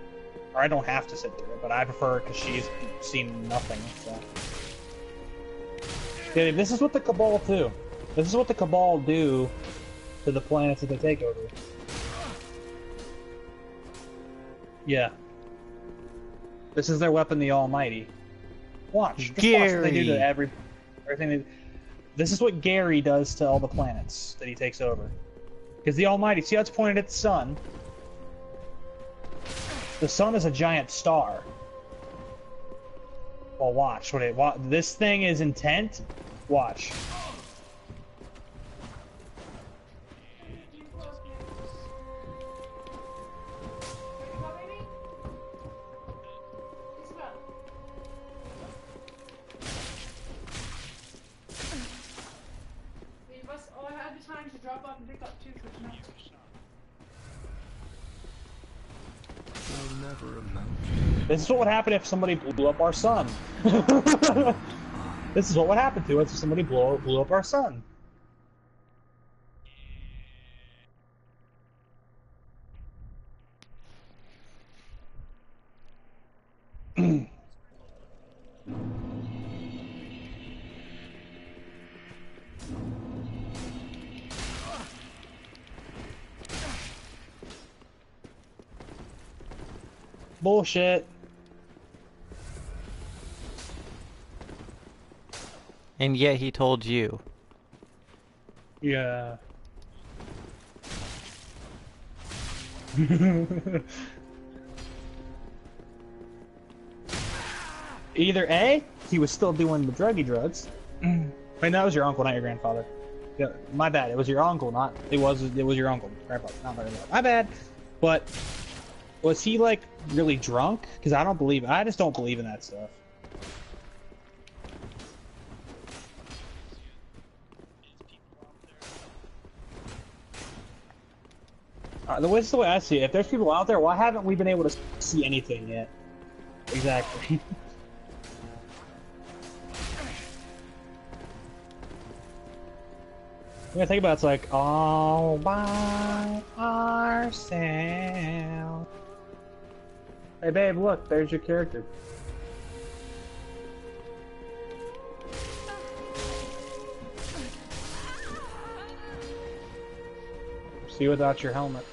[SPEAKER 1] Or I don't have to sit through it, but I prefer because she's seen nothing, so. Yeah, this is what the Cabal do. This is what the Cabal do to the planets that they take over. Yeah. This is their weapon, the Almighty. Watch. Just watch what they do to everything. This is what Gary does to all the planets that he takes over. Because the Almighty, see how it's pointed at the sun? The sun is a giant star. Well, watch. This thing is intent. Watch.
[SPEAKER 3] To drop off and pick up two for tonight.
[SPEAKER 4] I'll never amount.
[SPEAKER 1] This is what would happen if somebody blew up our sun. This is what would happen to us if somebody blew up our sun. Bullshit.
[SPEAKER 6] And yet he told you.
[SPEAKER 1] Yeah. Either A, he was still doing the druggy drugs. Wait, that was your uncle, not your grandfather. Yeah, my bad. It was your uncle, not it was your uncle, grandpa, not my grandfather. My bad. But was he like really drunk? Because I just don't believe in that stuff. This is the way I see it. If there's people out there, why haven't we been able to see anything yet? Exactly. When I think about it, it's like all by ourselves. Hey babe, look, there's your character. See without your helmet.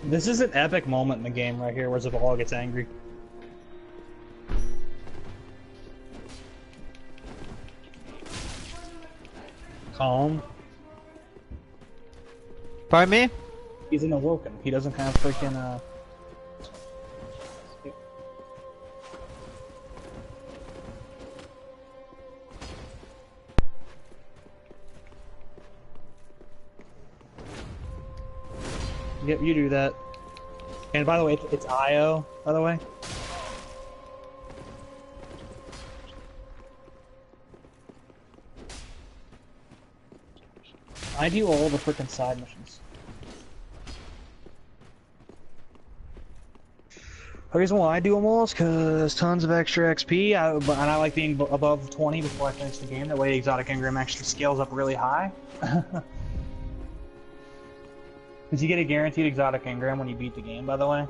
[SPEAKER 1] This is an epic moment in the game right here where Zavala gets angry. Calm.
[SPEAKER 6] Pardon me?
[SPEAKER 1] He's an awoken. He doesn't have freaking Yep, you do that. And by the way, it's IO, by the way. I do all the freaking side missions. The reason why I do them all is because tons of extra XP, and I like being above 20 before I finish the game. That way exotic engram actually scales up really high. Because you get a guaranteed exotic engram when you beat the game, by the way.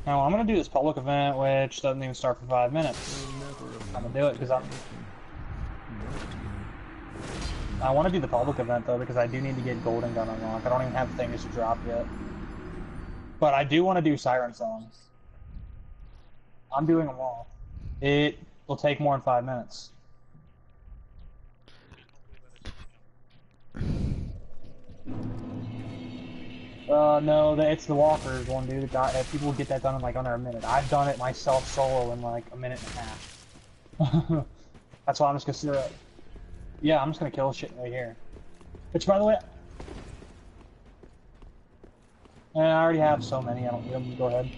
[SPEAKER 1] Now I'm gonna do this public event, which doesn't even start for 5 minutes. I'm gonna do it because I want to do the public event though, because I do need to get Golden Gun unlocked. I don't even have things to drop yet. But I do want to do Siren Songs. I'm doing them all. It will take more than 5 minutes. No, it's the Walkers one, dude. People get that done in like under a minute. I've done it myself solo in like a minute and a half. That's why I'm just gonna sit. Yeah, I'm just gonna kill shit right here. Which, by the way, I already have so many. I don't need them. Go ahead.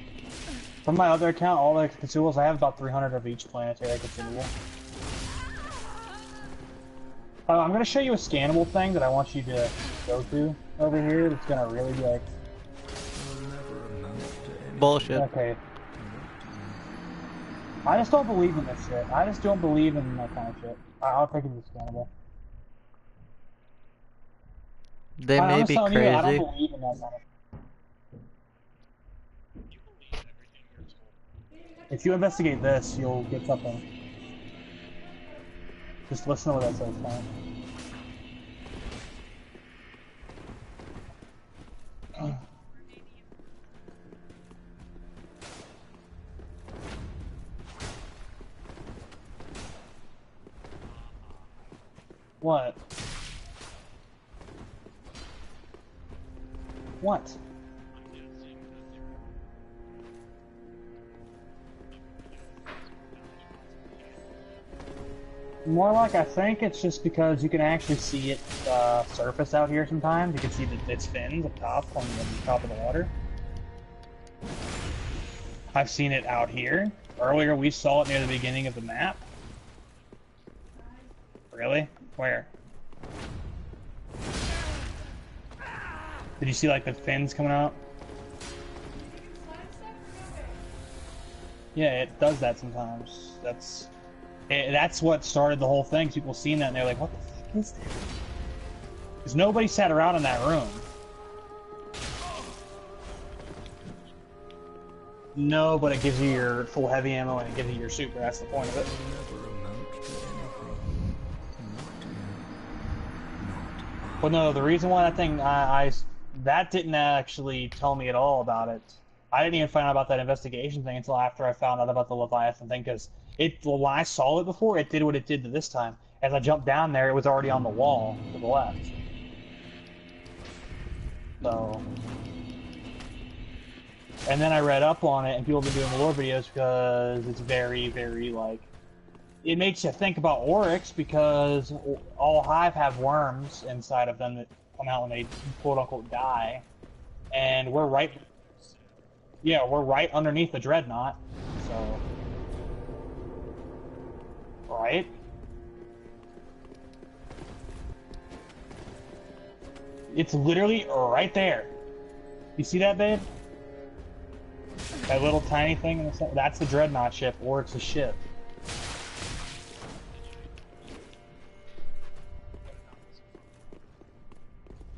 [SPEAKER 1] From my other account, all the consumables, I have about 300 of each planetary consumable. I'm gonna show you a scannable thing that I want you to go to over here. That's gonna really be like
[SPEAKER 6] bullshit.
[SPEAKER 1] Okay. I just don't believe in this shit. I just don't believe in that kind of shit. I'll take it as scannable.
[SPEAKER 6] They may be
[SPEAKER 1] telling
[SPEAKER 6] crazy.
[SPEAKER 1] you, I don't believe in that kind of shit. If you investigate this, you'll get something. Just listen to what that says, fine. What? What? More like I think it's just because you can actually see it surface out here sometimes. You can see its fins up top on the top of the water. I've seen it out here. Earlier we saw it near the beginning of the map. Really? Where? Did you see like the fins coming out? Yeah, it does that sometimes. That's what started the whole thing. People seeing that and they're like, what the fuck is that? Because nobody sat around in that room. No, but it gives you your full heavy ammo and it gives you your super. That's the point of it. Well, no, the reason why that thing, that didn't actually tell me at all about it. I didn't even find out about that investigation thing until after I found out about the Leviathan thing, because when I saw it before, it did what it did to this time. As I jumped down there, it was already on the wall to the left. So... And then I read up on it, and people have been doing lore videos because it's very, very, like... It makes you think about Oryx, because all Hive have worms inside of them that come out when they quote-unquote die. And we're right... Yeah, we're right underneath the Dreadnought, so... Right? It's literally right there. You see that, babe? That little tiny thing in the center? That's the Dreadnought ship, or it's a ship.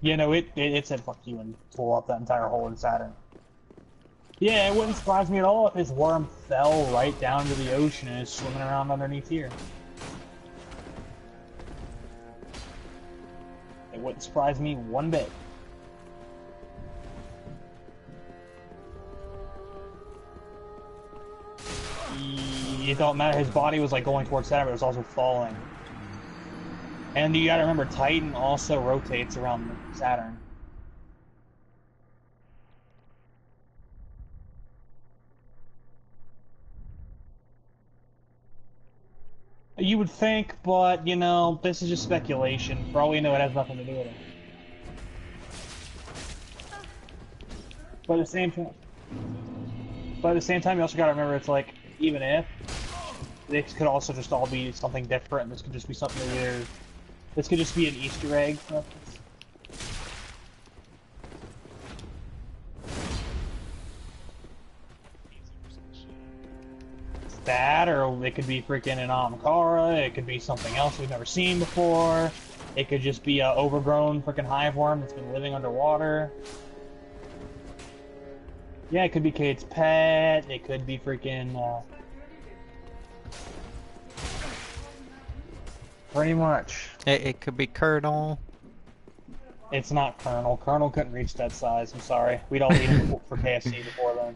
[SPEAKER 1] Yeah, no, it said fuck you and tore up that entire hole in Saturn. Yeah, it wouldn't surprise me at all if his worm fell right down to the ocean and is swimming around underneath here. It wouldn't surprise me one bit. It don't matter, his body was like going towards Saturn, but it was also falling. And you gotta remember, Titan also rotates around Saturn.
[SPEAKER 2] You would think, but, you know, this is just speculation. For all we know, it has nothing to do with it. But at the same time, you also gotta remember, it's like, even if, this could also just all be something different. This could just be something weird. This could just be an Easter egg, for instance. That, or it could be freaking an Amakara, it could be something else we've never seen before, it could just be a overgrown freaking hive worm that's been living underwater. Yeah, it could be Kate's pet, it could be freaking, pretty much.
[SPEAKER 6] It could be Colonel.
[SPEAKER 2] It's not Colonel. Colonel couldn't reach that size, I'm sorry. We'd all eat him for KFC before then.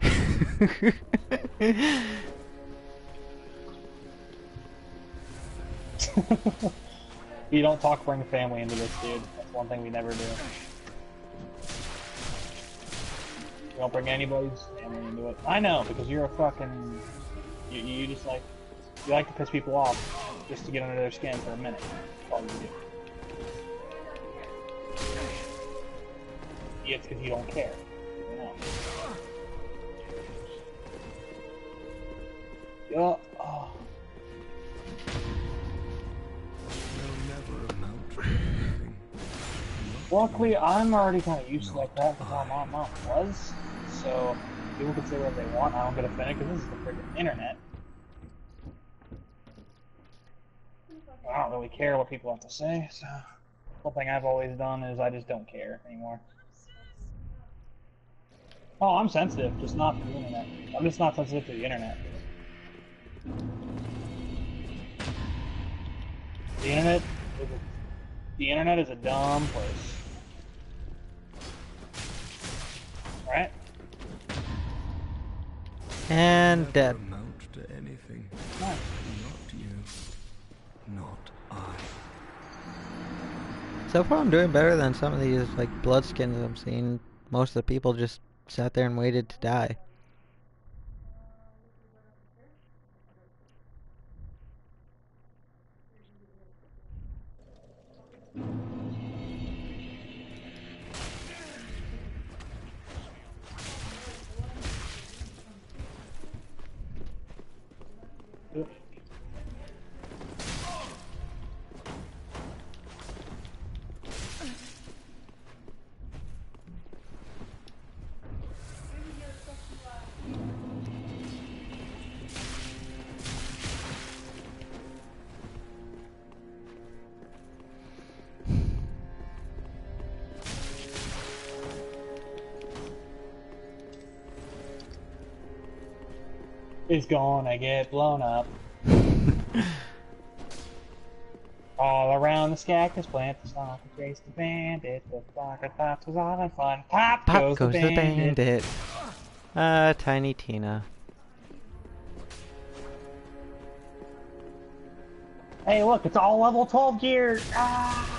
[SPEAKER 2] You don't bring the family into this, dude. That's one thing we never do. You don't bring anybody's family into it. I know, because you're a fucking... You just like... You like to piss people off just to get under their skin for a minute. That's all you do. Yeah, it's because you don't care. No. Oh. Luckily, I'm already kind of used to that crap because how my mom was. So, people can say whatever they want. I don't get offended because this is the freaking internet. I don't really care what people have to say, so... One thing I've always done is I just don't care anymore. Oh, I'm sensitive, just not to the internet. I'm just not sensitive to the internet. The internet is a dumb place. Right?
[SPEAKER 6] And dead.
[SPEAKER 4] Amount to anything.
[SPEAKER 2] Nice.
[SPEAKER 4] Not you. Not I.
[SPEAKER 6] So far I'm doing better than some of these like bloodskins I'm seeing. Most of the people just sat there and waited to die.
[SPEAKER 2] It's gonna get blown up. All around the cactus plant, the stalker chased the bandit. The stalker thought was all in fun. Pop goes the bandit.
[SPEAKER 6] Tiny Tina.
[SPEAKER 2] Hey, look, it's all level 12 gear. Ah!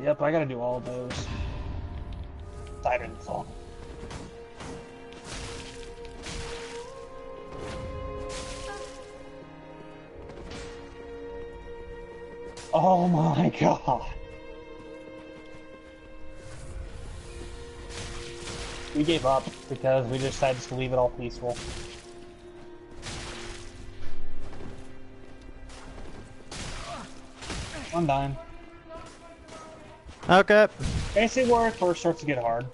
[SPEAKER 2] Yep, I gotta do all of those. Titanfall. Oh my god. We gave up because we decided to leave it all peaceful. I'm dying.
[SPEAKER 6] Okay.
[SPEAKER 2] Basically where it first starts to get hard.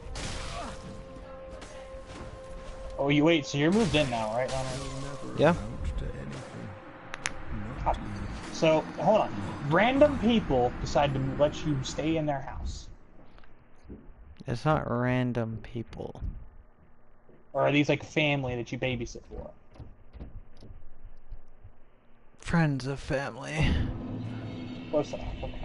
[SPEAKER 2] Oh, you wait, so you're moved in now, right, Ronald?
[SPEAKER 6] Yeah.
[SPEAKER 2] So, hold on. Random people decide to let you stay in their house.
[SPEAKER 6] It's not random people.
[SPEAKER 2] Or are these like family that you babysit for?
[SPEAKER 6] Friends of family.
[SPEAKER 2] Close enough, okay.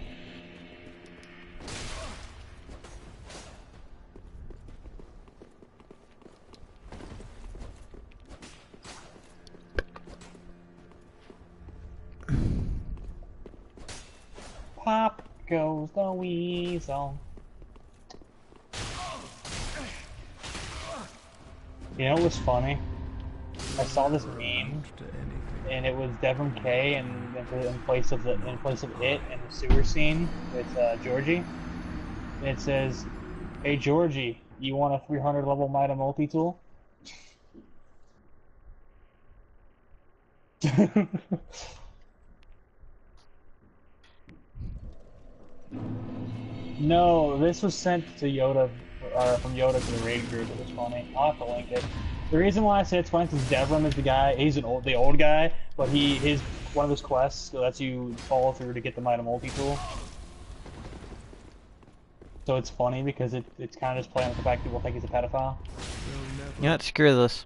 [SPEAKER 2] Pop goes the weasel. You know what was funny? I saw this meme,
[SPEAKER 4] Around to anything.
[SPEAKER 2] and it was Devon K, and in place of it in the sewer scene with Georgie, and it says, "Hey Georgie, you want a 300 level Mida multi tool?" No, this was sent to Yoda, from Yoda to the raid group. It was funny. I'll have to link it. The reason why I say it's funny is Devram is the guy. He's the old guy, but one of his quests lets you follow through to get the Mighty Multi tool. So it's funny because it's kind of just playing with the fact people think he's a pedophile.
[SPEAKER 4] We'll never
[SPEAKER 6] You know what? Screw this.